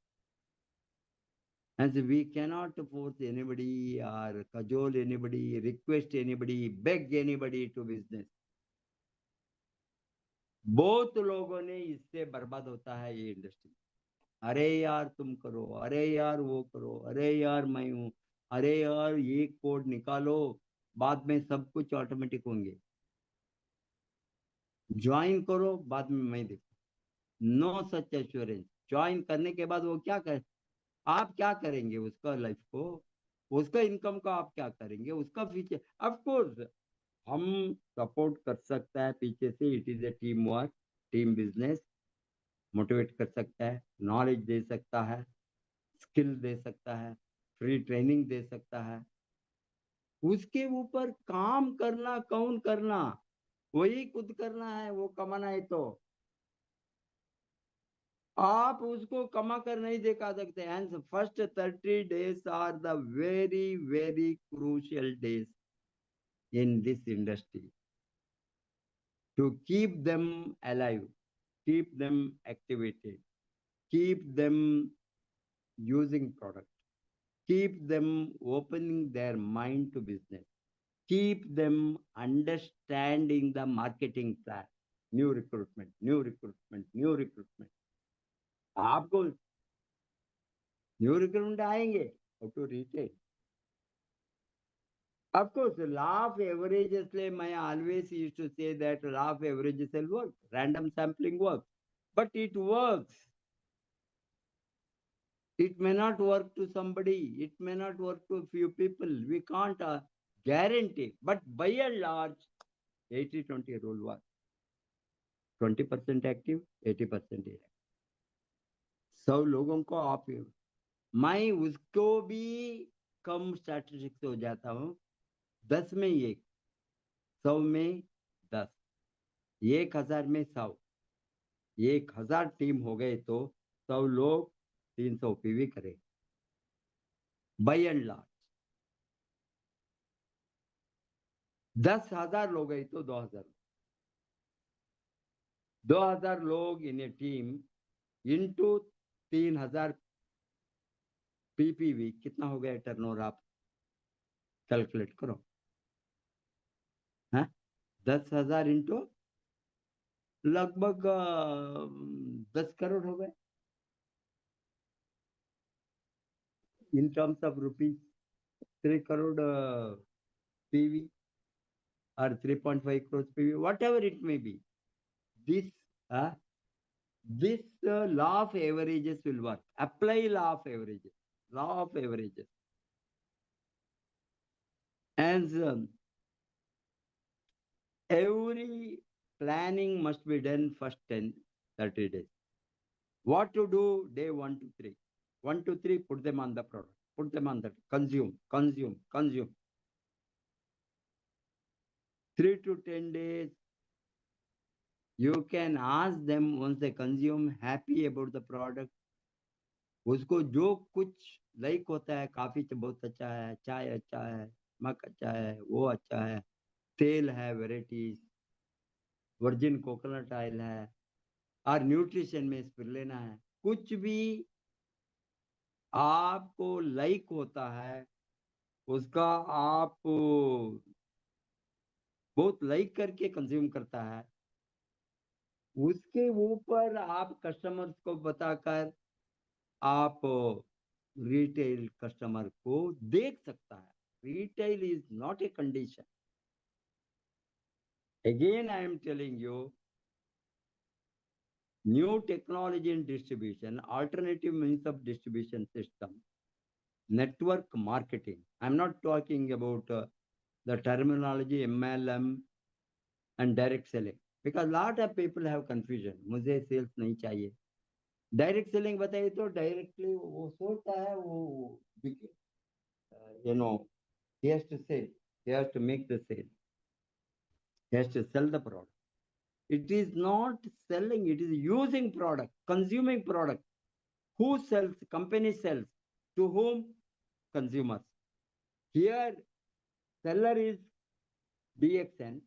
And we cannot force anybody or cajole anybody, request anybody, beg anybody to business. बहुत लोगों ने इससे बर्बाद होता है ये industry. अरे यार तुम करो, अरे यार वो करो, अरे यार मैं हूं, अरे यार ये कोड निकालो, बाद में सब कुछ ऑटोमेटिक होंगे. ज्वाइन करो, बाद में मैं देखू. नो सच एश्योरेंस. ज्वाइन करने के बाद वो क्या कर, आप क्या करेंगे उसका लाइफ को, उसका इनकम का आप क्या करेंगे, उसका फ्यूचर. ऑफ कोर्स हम सपोर्ट कर सकता है पीछे से. It is A team work, team business. Motivate कर सकता है, नॉलेज दे सकता है, स्किल दे सकता है, फ्री ट्रेनिंग दे सकता है. उसके ऊपर काम करना कौन करना, वही खुद करना है. वो कमाना है तो आप उसको कमा कर नहीं दिखा सकते. And first 30 days are the very very crucial days in this industry to keep them alive, keep them activated, keep them using product, keep them opening their mind to business, keep them understanding the marketing plan. New recruitment, new recruitment, new recruitment. आपको new recruitment आएंगे और to retain. Of course, law of averages, I always used to say that law of averages will work, random sampling works, but it works. It may not work to somebody, it may not work to a few people. We can't guarantee, but by and large, 80-20 rule works. 20% active, 80% inactive. सब लोगों को आप, मैं उसको भी कम statistics हो जाता हूँ. 10 में 1, 100 में 10, 1000 में 100, 1000 टीम हो गए तो 100 लोग 300 पीवी करें. बाय एंड लार्ज 10,000 लोग गए तो 2000 लोग इन ए टीम इनटू 3000 पीपीवी कितना हो गया टर्नओवर? आप कैलकुलेट करो. 10,000 इंटू लगभग 10 करोड़ हो गए in terms of rupees. 3 crore PV or 3.5 crores PV, whatever it may be. This law of averages will work. Apply law of averages. Law of averages. And every planning must be done first 10-30 days. What to do day 1 to 3? 1 to 3, put them on the product. Put them on the consume. 3 to 10 days, you can ask them once they consume, happy about the product. उसको जो कुछ like होता है, काफी बहुत अच्छा है, चाय अच्छा है, मक अच्छा है, वो अच्छा है, तेल है, वेराइटीज, वर्जिन कोकोनट ऑयल है, और न्यूट्रिशन में स्पिरुलिना है, कुछ भी आपको लाइक होता है उसका आप बहुत लाइक करके कंज्यूम करता है, उसके ऊपर आप कस्टमर्स को बताकर आप रिटेल कस्टमर को देख सकता है. Retail is not a condition. Again, I am telling you, new technology in distribution, alternative means of distribution system, network marketing. I'm not talking about the terminology MLM and direct selling, because lot of people have confusion. मुझे sales नहीं चाहिए. Direct selling बताइए तो directly वो सोचता है वो he has to sell, he has to make the sale, he has to sell the product. It is not selling, it is using product, consuming product. Who sells? Company sells. To whom? Consumers. Here seller is DXN,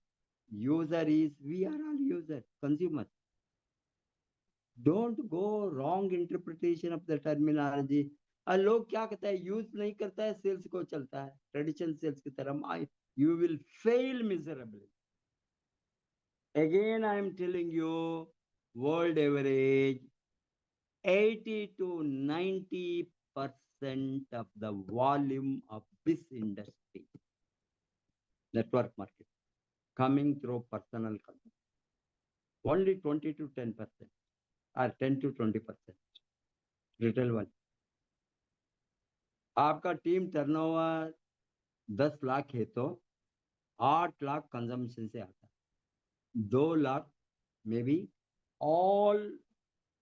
user is, we are all users, consumers. Don't go wrong interpretation of the terminology. लोग क्या कहता है, use नहीं करता है, sales को चलता है, ट्रेडिशनल सेल्स की तरह. You will fail miserably. Again, I am telling you, world average 80 to 90% of the volume of this industry, network market, coming through personal consumption. Only 20 to 10% or 10 to 20% retail one. आपका team turnover 10 lakh है तो 8 lakh consumption से आता है, 2 लाख में भी all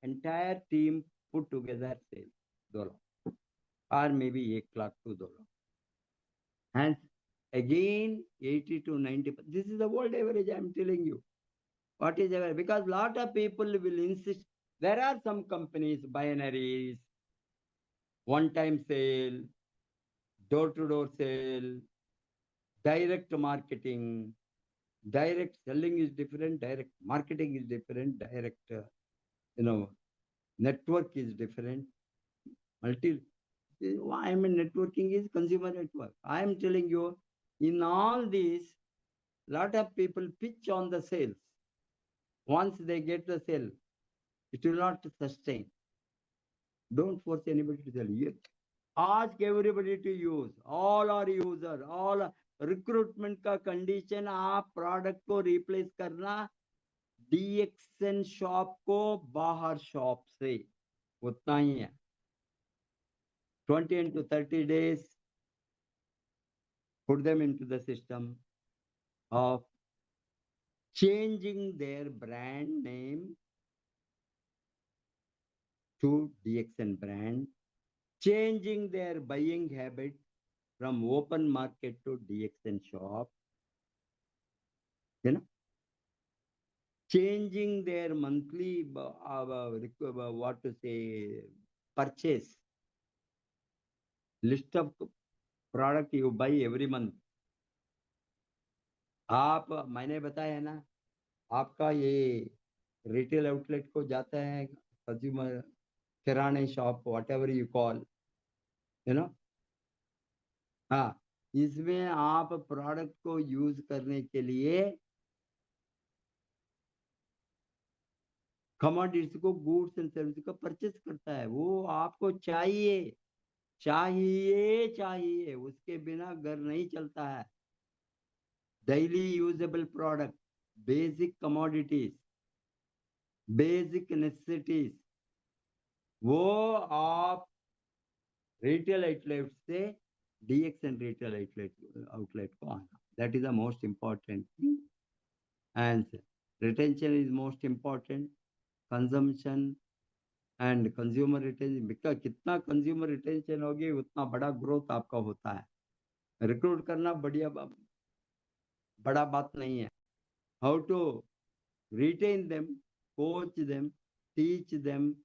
entire team put together sales 2 lakh or maybe 1 lakh to 2 lakh. Hence again 80 to 90, this is the world average. I am telling you what is average, because lot of people will insist. There are some companies, binaries, one time sale, door to door sale, direct marketing. Direct selling is different, direct marketing is different, direct network is different. I mean, networking is consumer network. I am telling you, in all these, lot of people pitch on the sales. Once they get the sale, it will not sustain. Don't force anybody to tell you. Ask everybody to use. All are user. All recruitment का condition आप product को replace करना DXN shop को बाहर shop से, उतना ही है. 20 to 30 days, put them into the system of changing their brand name to DXN brand, changing their buying habit from open market to DXN shop, changing their monthly what to say purchase list of product you buy every month. आप मैंने बताया ना, आपका ये retail outlet को जाता है consumer किराने shop what ever you call हाँ, इसमें आप प्रोडक्ट को यूज करने के लिए कमोडिटीज को गुड्स एंड सर्विस को परचेस करता है. वो आपको चाहिए चाहिए चाहिए, उसके बिना घर नहीं चलता है. Daily usable product, basic commodities, basic necessities, वो आप रिटेल आउटलेट से DXN रिटेल आउटलेट को आना. That is the most important thing. And retention is most important. Consumption and consumer retention, because कितना कंज्यूमर रिटेंशन होगी उतना बड़ा ग्रोथ आपका होता है. रिक्रूट करना बड़ा बात नहीं है. How to retain them, coach them, teach them,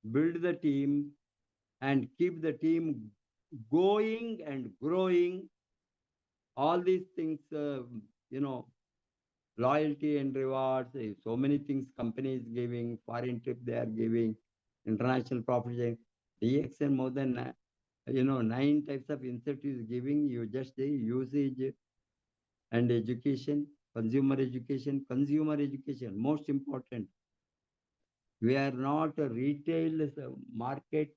build the team, and keep the team going and growing. All these things, loyalty and rewards, so many things companies giving, foreign trip they are giving, international profit. DXN more than 9 types of incentives giving. You just usage and education, consumer education, most important. We are not a retail market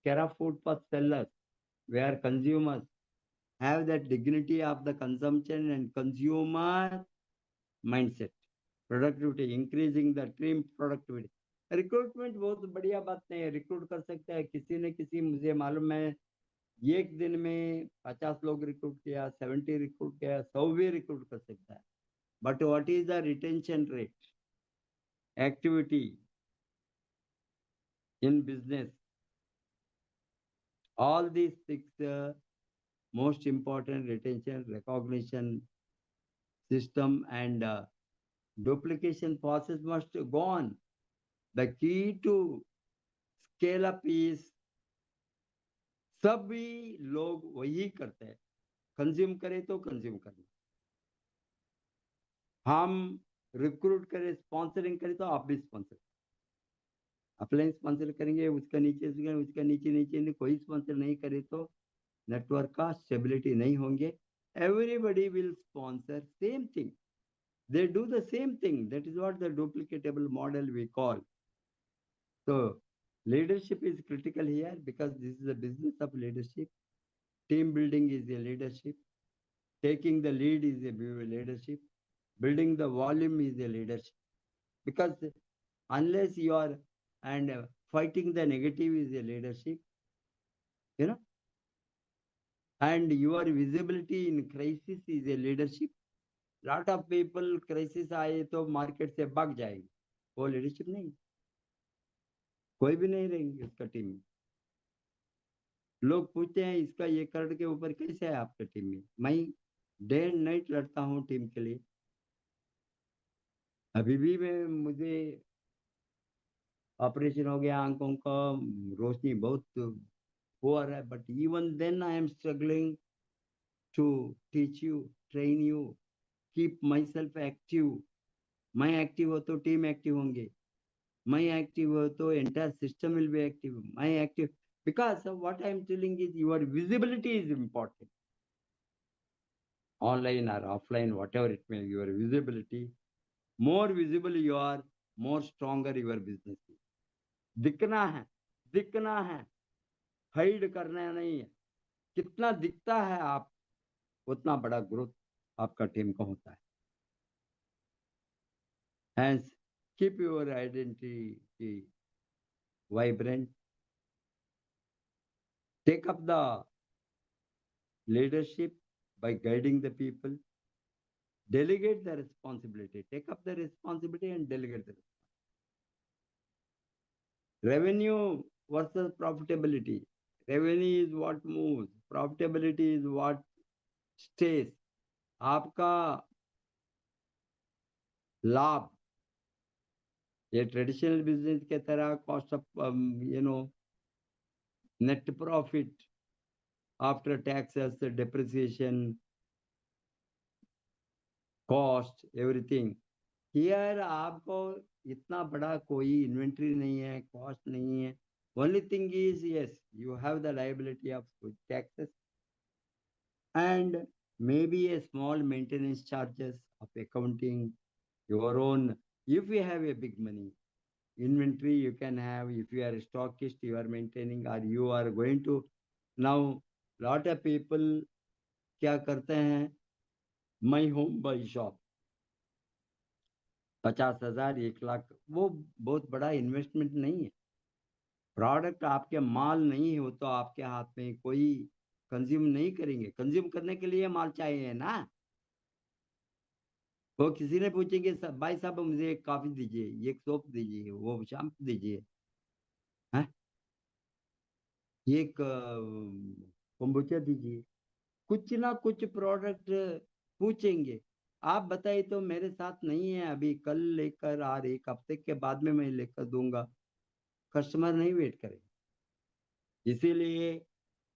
Kera food for sellers. We are consumers. Have that dignity of the consumption and consumer mindset. Productivity, increasing the team productivity. Recruitment बहुत बढ़िया बात नहीं है. Recruit कर सकते हैं किसी न किसी, मुझे मालूम है एक दिन में 50 लोग रिक्रूट किया, 70 रिक्रूट किया, 100 भी रिक्रूट कर सकता है. But what is the retention rate? Activity in business, all these things, most important, retention, recognition system, and duplication process must go on. The key to scale up is सभी लोग वही करते हैं. कंज्यूम करें तो कंज्यूम करना, हम recruit करें, स्पॉन्सरिंग करें तो आप भी स्पॉन्सर. अपलाइन स्पॉन्सर करेंगे, उसका नीचे कोई स्पॉन्सर नहीं करे तो नेटवर्क का स्टेबिलिटी नहीं होंगे. Everybody will sponsor same thing. They do the same thing. That is what the duplicatable model we call. So leadership is critical here, because this is a business of leadership. Team building is a leadership. Taking the lead is a leadership. Building the volume is a leadership. Because unless you are fighting the negative is a leadership, and your visibility in crisis is a leadership. Lot of people crisis आए तो market से भाग जाएंगे, वो leadership नहीं. कोई भी नहीं रहेंगे उसका टीम में. लोग पूछते हैं इसका ये करोड़ के ऊपर कैसे है आपका टीम में. मैं डे एंड नाइट लड़ता हूँ टीम के लिए. अभी भी मुझे ऑपरेशन हो गया आंखों का, रोशनी बहुत पुअर है, but even then I am struggling to teach you, train you, keep myself active. मैं एक्टिव हो तो टीम एक्टिव होंगे, मैं एक्टिव हो तो entire system will be active. मैं active because what I am telling is your visibility is important. Online or offline, whatever it may be, your visibility, more visible you are, more stronger your business is. दिखना है, hide करना नहीं है। कितना दिखता है आप, उतना बड़ा ग्रोथ आपका टीम का होता है। Hence, keep your identity vibrant. Take up the leadership by guiding the people. Delegate the responsibility. Take up the responsibility and delegate the revenue versus profitability. Revenue is what moves. Profitability is what stays. आपका लाभ ये traditional business के तरह cost of net profit after taxes depreciation cost everything. Here आपको इतना बड़ा कोई inventory नहीं है, कॉस्ट नहीं है। Only thing is yes you have the liability of taxes and maybe a small maintenance charges of accounting your own. If you have a big money inventory, you can have. If you are a stockist, you are maintaining, or you are going to now lot of people क्या करते हैं, my home by shop 50,000 1 lakh, वो बहुत बड़ा investment नहीं है। Product आपके माल नहीं हो तो आपके हाथ में कोई कंज्यूम नहीं करेंगे। कंज्यूम करने के लिए माल चाहिए ना। वो किसी ने पूछेंगे भाई साहब मुझे एक कॉफी दीजिए, एक सोप दीजिए, वो शैम्पू दीजिए, एक कोम्बुचा दीजिए, कुछ ना कुछ प्रोडक्ट पूछेंगे। आप बताइए तो मेरे साथ नहीं है अभी, कल लेकर और 1 हफ्ते के बाद में मैं लेकर दूंगा। कस्टमर नहीं वेट करेंगे। इसीलिए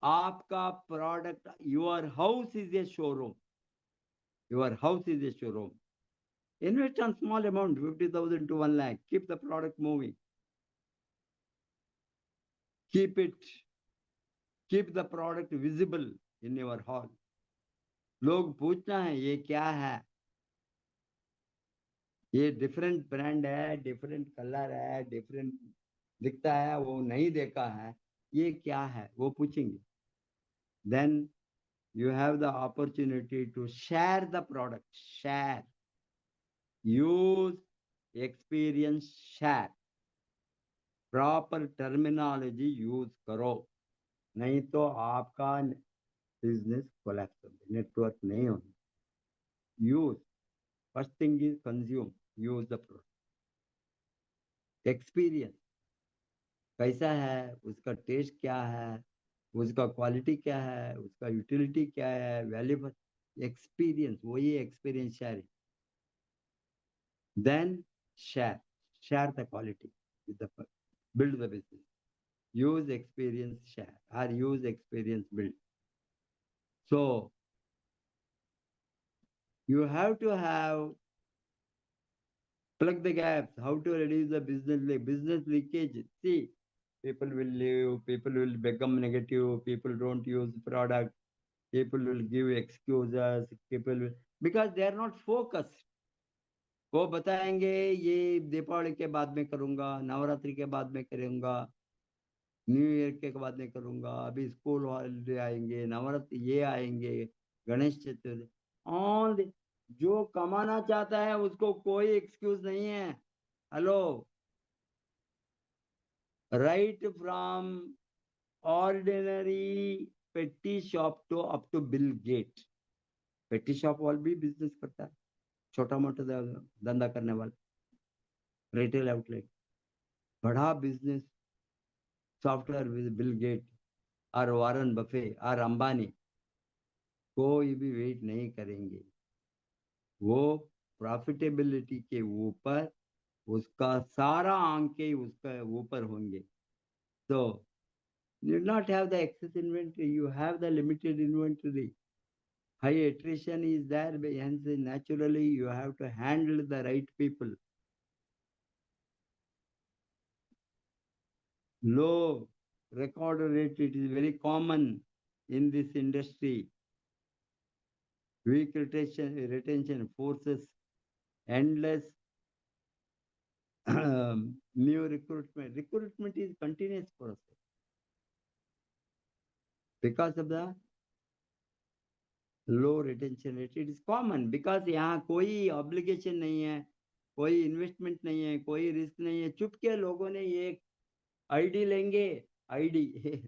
आपका product, your house is a showroom, your house is a showroom. Invest on small amount, 50,000 to 1 lakh. Keep the product moving. Keep the product visible in your hall. लोग पूछना है ये क्या है, ये डिफरेंट ब्रांड है, डिफरेंट कलर है, different दिखता है, वो नहीं देखा है, ये क्या है, वो पूछेंगे। Then you have the opportunity to share the product. Share. Use experience, share. Proper terminology use करो, नहीं तो आपका बिजनेस कोलैप्स होगा, नेटवर्क नहीं होगा। Use, first thing is consume, use the product. Experience कैसा है, उसका टेस्ट क्या है, उसका क्वालिटी क्या है, उसका यूटिलिटी क्या है, वैल्यूबल एक्सपीरियंस, वही experience sharing. Then share the quality with the build the business. Use experience share or use experience build. So you have to have plug the gaps. How to reduce the business leakage? See, people will leave, people will become negative, people don't use product, people will give excuses, people will, because they are not focused. वो बताएंगे ये दीपावली के बाद में करूंगा, नवरात्रि के बाद में करूंगा, न्यू ईयर के बाद में करूंगा, अभी स्कूल हॉलीडे आएंगे, नवरात्रि ये आएंगे, गणेश चतुर्थी। ऑल जो कमाना चाहता है उसको कोई एक्सक्यूज नहीं है। Hello, right from ordinary petty shop to up to bill gate. Petty shop वाला भी बिजनेस करता है, छोटा मोटा धंधा करने वाला, रिटेल आउटलेट। बड़ा बिजनेस सॉफ्टवेयर बिल गेट और वारन बफे और अंबानी कोई भी वेट नहीं करेंगे। वो प्रॉफिटेबिलिटी के ऊपर उसका सारा आंखें उसका ऊपर होंगे। So you do not have the excess inventory, you have the limited inventory. High attrition is there, hence naturally you have to handle the right people. Low record rate, it is very common in this industry. Weak retention forces endless new recruitment. Recruitment is continuous process because of the low retention rate. It is common because यहाँ कोई obligation नहीं है, कोई investment नहीं है, कोई risk नहीं है. चुप के लोगों ने ये आईडी लेंगे, ID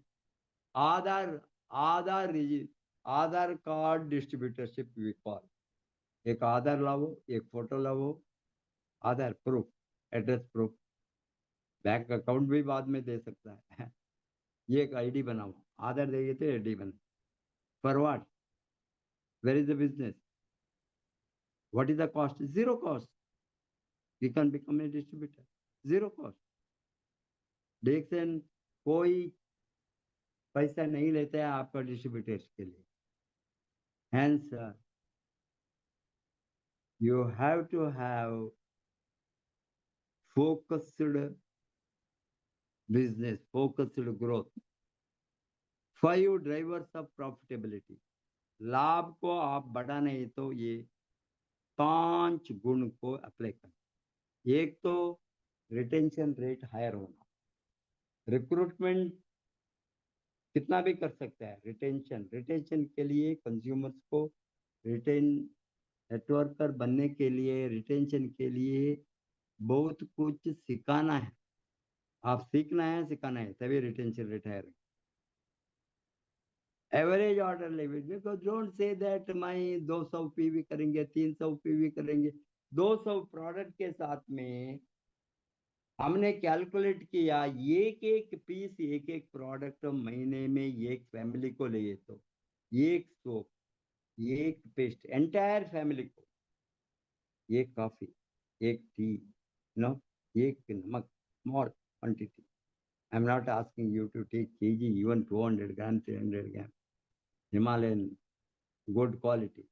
Aadhaar Aadhaar Aadhaar card distributorship we call. एक आधार लाओ, एक फोटो लाओ, Aadhaar proof, address proof, bank account भी बाद में दे सकता है. ये एक आईडी बनाओ, आधार देंगे तो आईडी बना. For what? Where is the business? What is the cost? Zero cost. You can become a distributor, zero cost. DXN कोई पैसा नहीं लेता है आपका डिस्ट्रीब्यूटर्स के लिए. Hence, you have to have focused business, focused growth. 5 drivers of profitability. लाभ को आप बढ़ाना है तो ये 5 गुण को अप्लाई करना. एक तो रिटेंशन रेट हायर होना. रिक्रूटमेंट कितना भी कर सकता है. रिटेंशन के लिए कंज्यूमर्स को रिटेन नेटवर्कर बनने के लिए, रिटेंशन के लिए बहुत कुछ सिखाना है. आप सीखना है, सिखाना है, तभी रिटेंशन रेट है. Average order level, because don't say that मैं 200 पीवी करेंगे, 300 पीवी करेंगे. 200 प्रोडक्ट के साथ में हमने कैलकुलेट किया, एक एक पीस, एक एक प्रोडक्ट महीने में एक फैमिली को ले तो एक सोप, एक पेस्ट, एंटायर फैमिली को, एक कॉफी, एक टी, नो, एक नमक, small quantity. I am not asking you to take kg, even 200 grams, 300 grams, Himalayan good quality,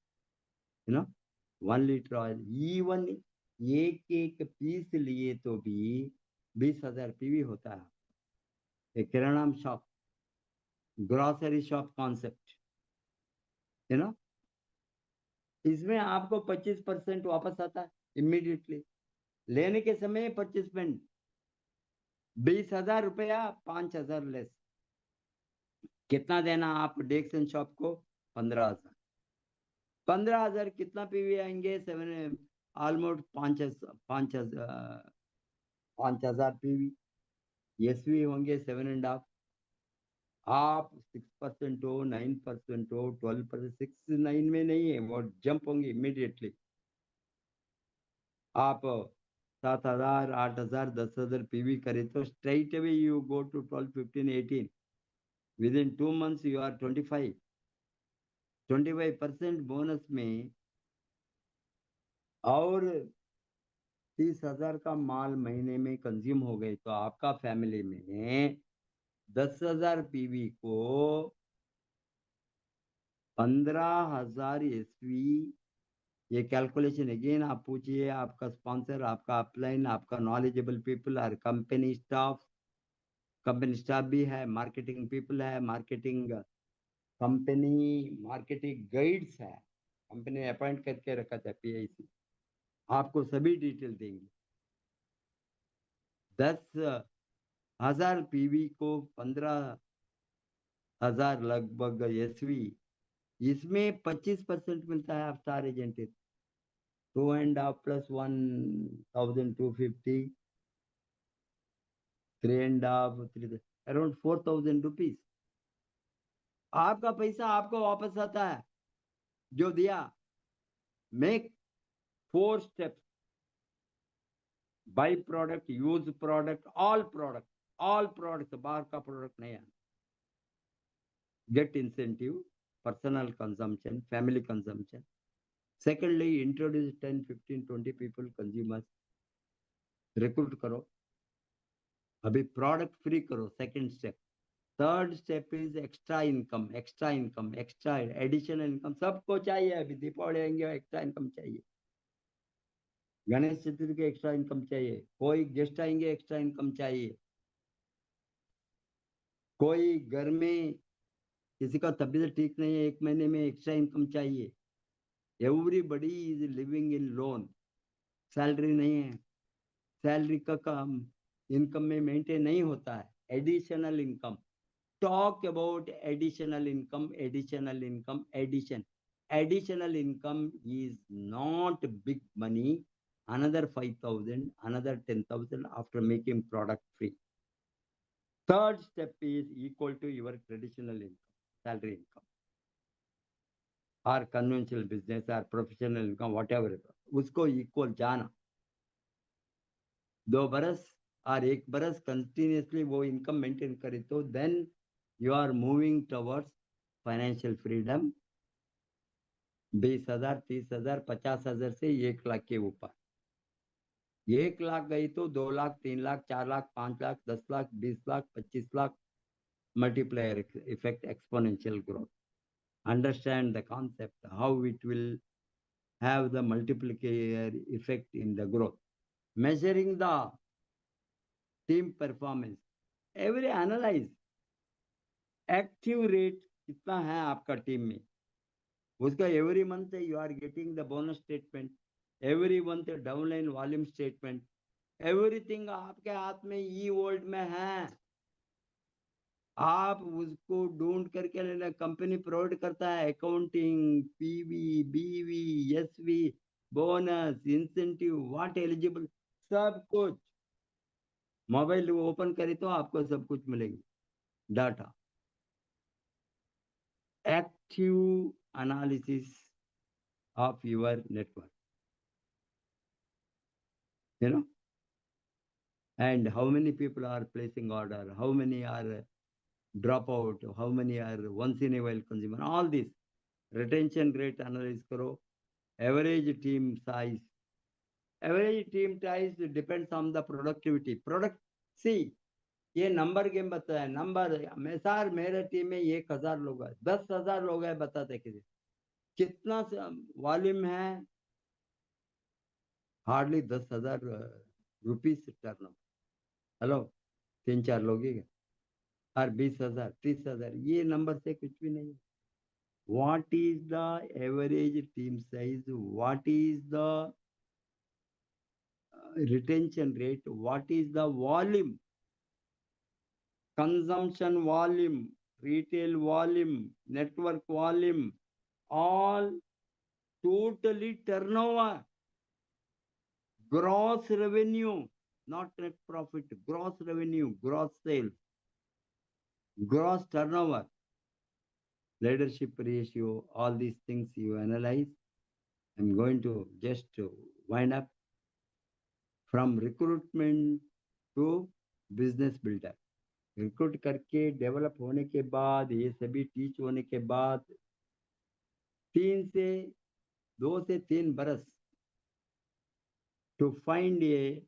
1 liter oil. even एक एक पीस लिए तो भी 20,000 पीवी होता है. एक किराना शॉप, ग्रोसरी शॉप कॉन्सेप्ट, इसमें आपको 25% वापस आता है इमीडिएटली. लेने के समय 25%, 20,000 रुपया, 5,000 लेस. कितना देना आप DXN शॉप को? 15,000. 15,000 कितना पीवी आएंगे? 7, ऑलमोस्ट 5,000 पीवी. SV होंगे 7.5. आप 6% हो, 9% हो, 12%, 6, 9 में नहीं है, वो जंप होंगे इमीडिएटली. आप 7,000, 8,000, 10,000 पीवी करे तो straight away you go to 12, 15, 18. Within 2 months you are 25% bonus में. और 30,000 का माल महीने में कंज्यूम हो गए तो आपका फैमिली में 10,000 पीवी को 15,000 SV. ये कैलकुलेशन अगेन आप पूछिए आपका स्पॉन्सर, आपका अपलाइन, आपका नॉलेजेबल पीपल और कंपनी स्टाफ. कंपनी स्टाफ भी है, मार्केटिंग पीपल है, मार्केटिंग कंपनी मार्केटिंग गाइड्स है, कंपनी ने अपॉइंट करके रखा था PIC. आपको सभी डिटेल देंगे. 10,000 पीवी को 15,000 लगभग SV. इसमें 25% मिलता है आप स्टार एजेंट. 2.5 + 1,250, 3.5, 3, around 4,000 rupees. आपका पैसा आपको वापस आता है जो दिया. Make 4 steps: buy product, use product, all product. बाहर का प्रोडक्ट नहीं आना. Get incentive, personal consumption, family consumption. Secondly, introduce 10, 15, 20 people, consumers. Recruit करो. अभी प्रोडक्ट फ्री करो, second step. Third step is extra income, extra additional income. सबको चाहिए. अभी दीपावली आएंगे, एक्स्ट्रा इनकम चाहिए. गणेश चतुर्थी के एक्स्ट्रा इनकम चाहिए. कोई गेस्ट आएंगे, एक्स्ट्रा इनकम चाहिए. कोई घर में किसी का तबीयत ठीक नहीं है, 1 महीने में एक्स्ट्रा इनकम चाहिए. Everybody is living in loan. Salary नहीं है, सैलरी का काम इनकम में मेंटेन नहीं होता है. Additional income, talk about additional income, additional income, addition. Additional income is not big money. Another 5,000, another 10,000 after making product free. Third step is equal to your traditional income, salary income, or conventional business or professional income, whatever. उसको equal जाना. 2 बरस और 1 बरस continuously वो income maintain करे तो then you are moving towards financial freedom. 20,000, 30,000, 50,000 से 1 लाख के ऊपर. 1 लाख गई तो 2 lakh, 3 lakh, 4 lakh, 5 lakh, 10 lakh, 20 lakh, 25 lakh. Multiplier effect, exponential growth. Understand the concept, how it will have the multiplier effect in the growth. Measuring the team performance. Every analyze. Active rate कितना है आपका team में, उसका every month you are getting the bonus statement, every month downline volume statement, everything आपके हाथ में e-world में है. आप उसको ढूंढ करके लेना. कंपनी प्रोवाइड करता है accounting, PV, BV, SV, bonus, incentive, what eligible, सब कुछ. मोबाइल ओपन करे तो आपको सब कुछ मिलेगी data. Active analysis of your network, you know, and how many people are placing order, how many are drop out, how many are once in a while consumer, all this. Retention rate analyze karo. Average team size. Average team size depends on the productivity. Product, see, ये number game बताया. Number में sir मेरे team में 1,000 लोग है, 10,000 लोग है, बताते कितना वॉल्यूम है. Hardly 10,000 rupees turn. हेलो, 3-4 लोग ही और 20,000, 30,000, ये नंबर से कुछ भी नहीं. What is the average team size? What is the retention rate? What is the volume? Consumption volume, retail volume, network volume, all totally turnover. Gross revenue, not net profit, gross revenue, gross sales, gross turnover, leadership ratio, all these things you analyze. I'm going to just wind up. From recruitment to business builder. Recruit करके develop होने के बाद, ये सभी teach होने के बाद 2 से 3 बरस to find a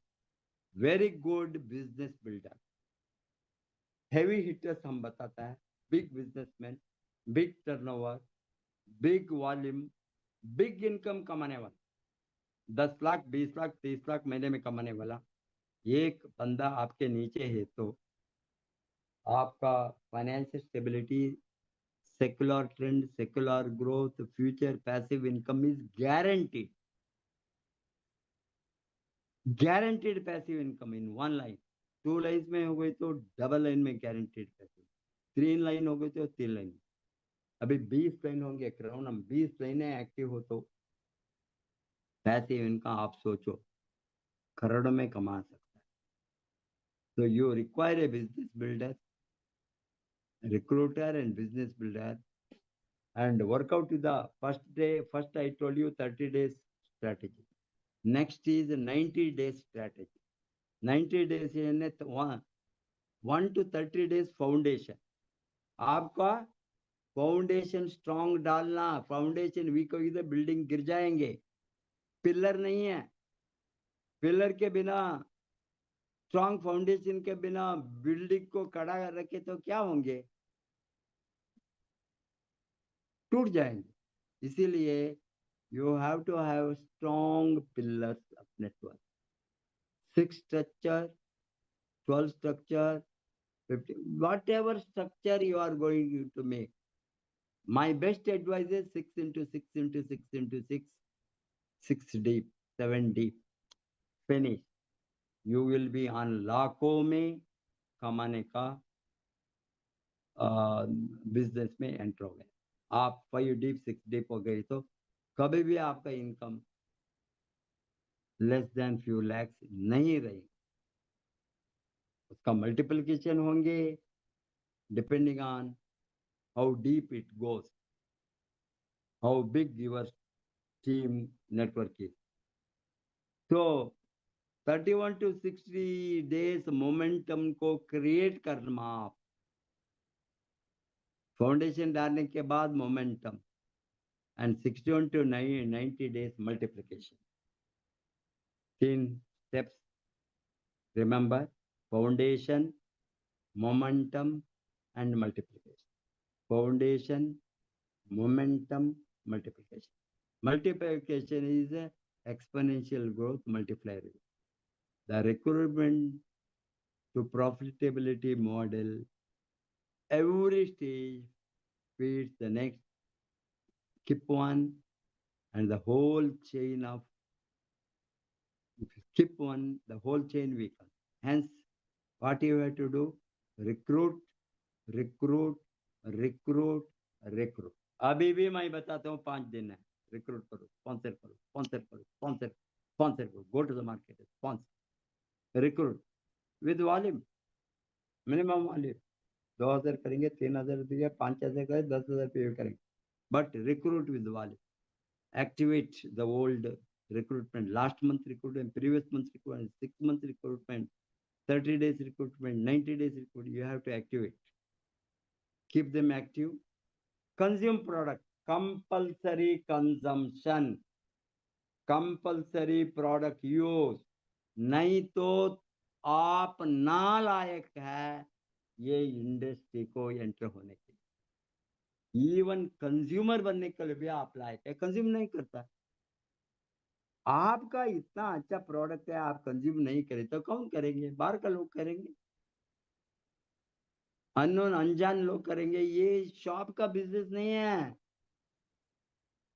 very good business builder. Heavy hitters हम बताता है. Big businessman, big turnover, big volume, big income कमाने वाला. 10 लाख, 20 लाख, 30 लाख महीने में कमाने वाला एक बंदा आपके नीचे है तो आपका financial stability, secular trend, secular growth, future passive income is guaranteed. Guaranteed passive income in 1 line. 2 lines में हो गई तो डबल लाइन में guaranteed passive. 3 लाइन हो गई तो 3 लाइन. अभी 20 लाइन होंगे क्राउन, हम 20 लाइनें एक्टिव हो तो पैसिव इनकम आप सोचो करोड़ों में कमा सकता है. So you require a business builder, recruiter and business builder, and work out the first day. First I told you 30 days strategy. Next is 90 days strategy. 90 days in 1 to 30 days foundation. आपका foundation strong डालना. Foundation week होगी तो building गिर जाएंगे. Pillar नहीं है. Pillar के बिना, स्ट्रॉन्ग फाउंडेशन के बिना बिल्डिंग को खड़ा रखे तो क्या होंगे, टूट जाएंगे. इसीलिए you have to have strong pillars of network. 6 structure, 12 structure, 50, whatever structure you are going to make. My best advice is 6 into 6 into 6 into 6, 6 deep, 7 deep, finish. you will be on लाखों में कमाने का business में enter हो गए. आप 5 deep 6 deep हो गए तो कभी भी आपका income less than few lakhs नहीं रही. उसका मल्टीप्लिकेशन होंगे depending on how deep it goes, how big your team network is. तो 31 to 60 days मोमेंटम को क्रिएट करना. आप फाउंडेशन डालने के बाद momentum and 61 to 90 days multiplication. 3 steps. Remember, foundation, momentum, and multiplication. Foundation, momentum, multiplication. Multiplication is a exponential growth multiplier. The recruitment to profitability model, every stage feeds the next. Keep one, and the whole chain of skip one, the whole chain weaken. Hence, what you have to do? Recruit, recruit, recruit, recruit. अभी भी मैं बताता हूँ 5 दिन है. Recruit करो, sponsor करो, sponsor करो, स्पॉन्सर स्पॉन्सर करो, go to the market, sponsor, recruit with volume, minimum volume. 2000 करेंगे, 3000 दिए, 5000 करें, 10,000 पे करेंगे, but recruit with volume. Activate the old recruitment, last month recruitment, previous month recruitment, 6 month recruitment, 30 days recruitment, 90 days recruitment. You have to activate. Keep them active. Consume product. Compulsory consumption. Compulsory product use. नहीं तो आप नालायक है ये industry को enter होने के लिए. इवन कंज्यूमर बनने के लिए भी आप लायक है. कंज्यूम नहीं करता. आपका इतना अच्छा प्रोडक्ट है, आप कंज्यूम नहीं करें तो कौन करेंगे? बाहर का लोग करेंगे, अननोन अनजान लोग करेंगे. ये शॉप का बिजनेस नहीं है,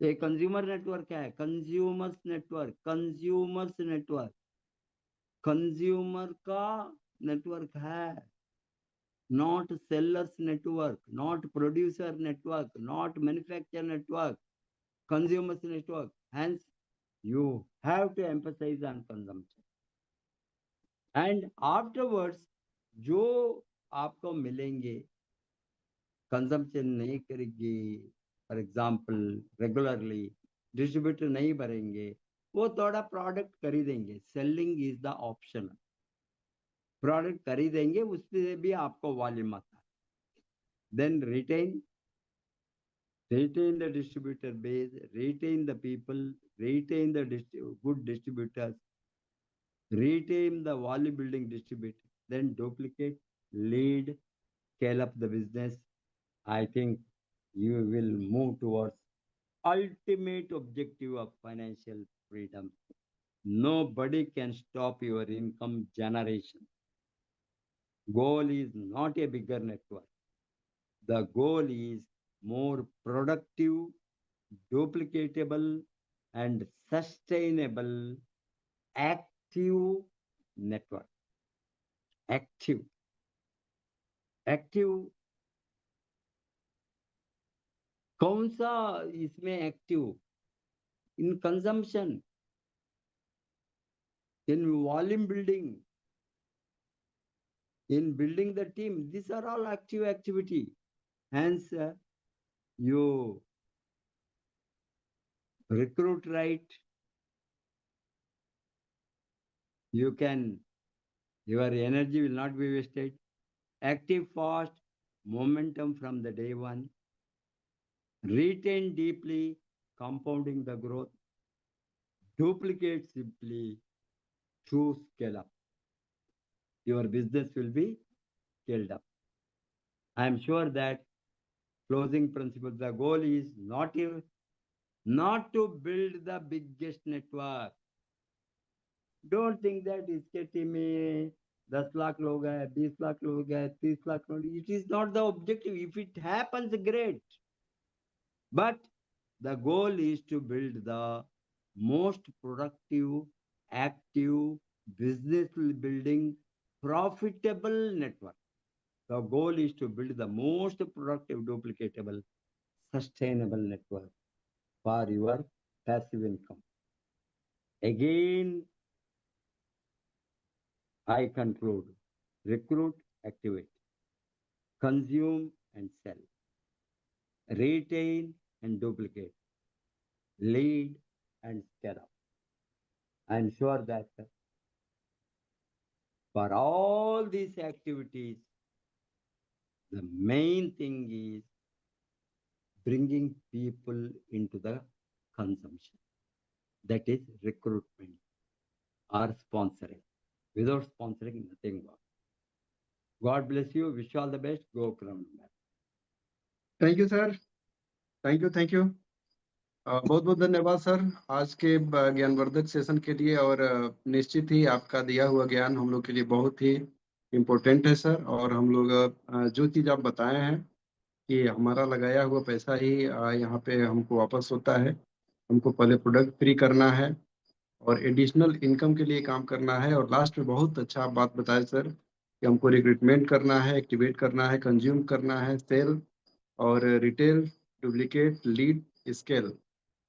ये कंज्यूमर नेटवर्क है. Consumers network, consumers network, consumer का नेटवर्क है. Not sellers network, not producer network, not manufacture network, consumers network. Hence you have to emphasize on consumption. And afterwards जो आपको मिलेंगे, कंजम्पशन नहीं करेगी, फॉर एग्जाम्पल रेगुलरली डिस्ट्रीब्यूटर नहीं भरेंगे, वो थोड़ा प्रोडक्ट खरीदेंगे. Selling is the option. Product खरीदेंगे, उससे भी आपको वॉल्यूम आता है. Then retain the distributor base, retain the people, retain the good distributors, retain the volume building distributor, then duplicate, lead, scale up the business. I think you will move towards ultimate objective of financial freedom. Nobody can stop your income generation. Goal is not a bigger network. The goal is more productive, duplicatable, and sustainable active network. Active कौन सा इसमें active? In consumption, in volume building, in building the team. These are all active activity. Hence, you recruit right. Your energy will not be wasted. Active fast, momentum from the day one. Retain deeply, compounding the growth. Duplicate simply, to scale up. Your business will be scaled up. I am sure that closing principle, the goal is not to build the biggest network. Don't think that इसके team में 10 लाख लोग हैं, 20 लाख लोग हैं, 30 लाख लोग. It is not the objective. If it happens, great. But the goal is to build the most productive, active, business building profitable network. The goal is to build the most productive, duplicatable, sustainable network for your passive income. Again, I conclude: recruit, activate, consume and sell, retain and duplicate, lead and scale up. I am sure that for all these activities, the main thing is bringing people into the consumption. That is recruitment or sponsoring. Without sponsoring, nothing works. God bless you. Wish you all the best. Go Crown. Thank you sir, thank you. बहुत बहुत धन्यवाद sir आज के ज्ञानवर्धक session के लिए। और निश्चित ही आपका दिया हुआ ज्ञान हम लोग के लिए बहुत ही इम्पोर्टेंट है सर। और हम लोग जो चीज़ आप बताए हैं कि हमारा लगाया हुआ पैसा ही यहाँ पे हमको वापस होता है। हमको पहले प्रोडक्ट फ्री करना है और एडिशनल इनकम के लिए काम करना है। और लास्ट में बहुत अच्छा आप बात बताए सर कि हमको रिक्रूटमेंट करना है, एक्टिवेट करना है, कंज्यूम करना है, सेल और रिटेल, डुप्लीकेट, लीड, स्केल।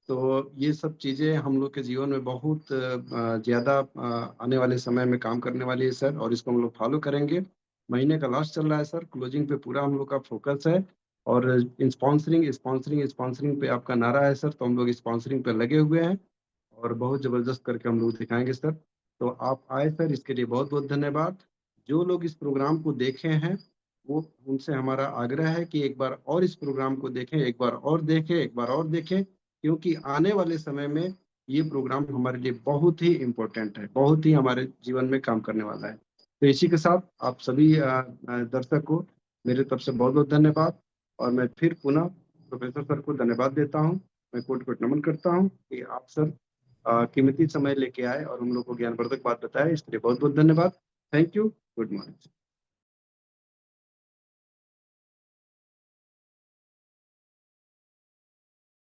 तो ये सब चीज़ें हम लोग के जीवन में बहुत ज़्यादा आने वाले समय में काम करने वाली है सर। और इसको हम लोग फॉलो करेंगे। महीने का लास्ट चल रहा है सर, क्लोजिंग पे पूरा हम लोग का फोकस है। और स्पॉन्सरिंग स्पॉन्सरिंग स्पॉन्सरिंग पे आपका नारा है सर, तो हम लोग स्पॉन्सरिंग पे लगे हुए हैं और बहुत ज़बरदस्त करके हम लोग दिखाएंगे सर। तो आप आए सर, इसके लिए बहुत बहुत धन्यवाद। जो लोग इस प्रोग्राम को देखे हैं वो उनसे हमारा आग्रह है कि एक बार और इस प्रोग्राम को देखें, एक बार और देखें, एक बार और देखें, क्योंकि आने वाले समय में ये प्रोग्राम हमारे लिए बहुत ही इम्पोर्टेंट है, बहुत ही हमारे जीवन में काम करने वाला है। तो इसी के साथ आप सभी दर्शक को मेरे तरफ से बहुत बहुत धन्यवाद। और मैं फिर पुनः प्रोफेसर सर को धन्यवाद देता हूँ। मैं कोट कोट नमन करता हूँ कि आप सर कीमती समय लेके आए और हम लोग को ज्ञानवर्धक बात बताए, इसके लिए बहुत बहुत धन्यवाद। Thank you. Good morning.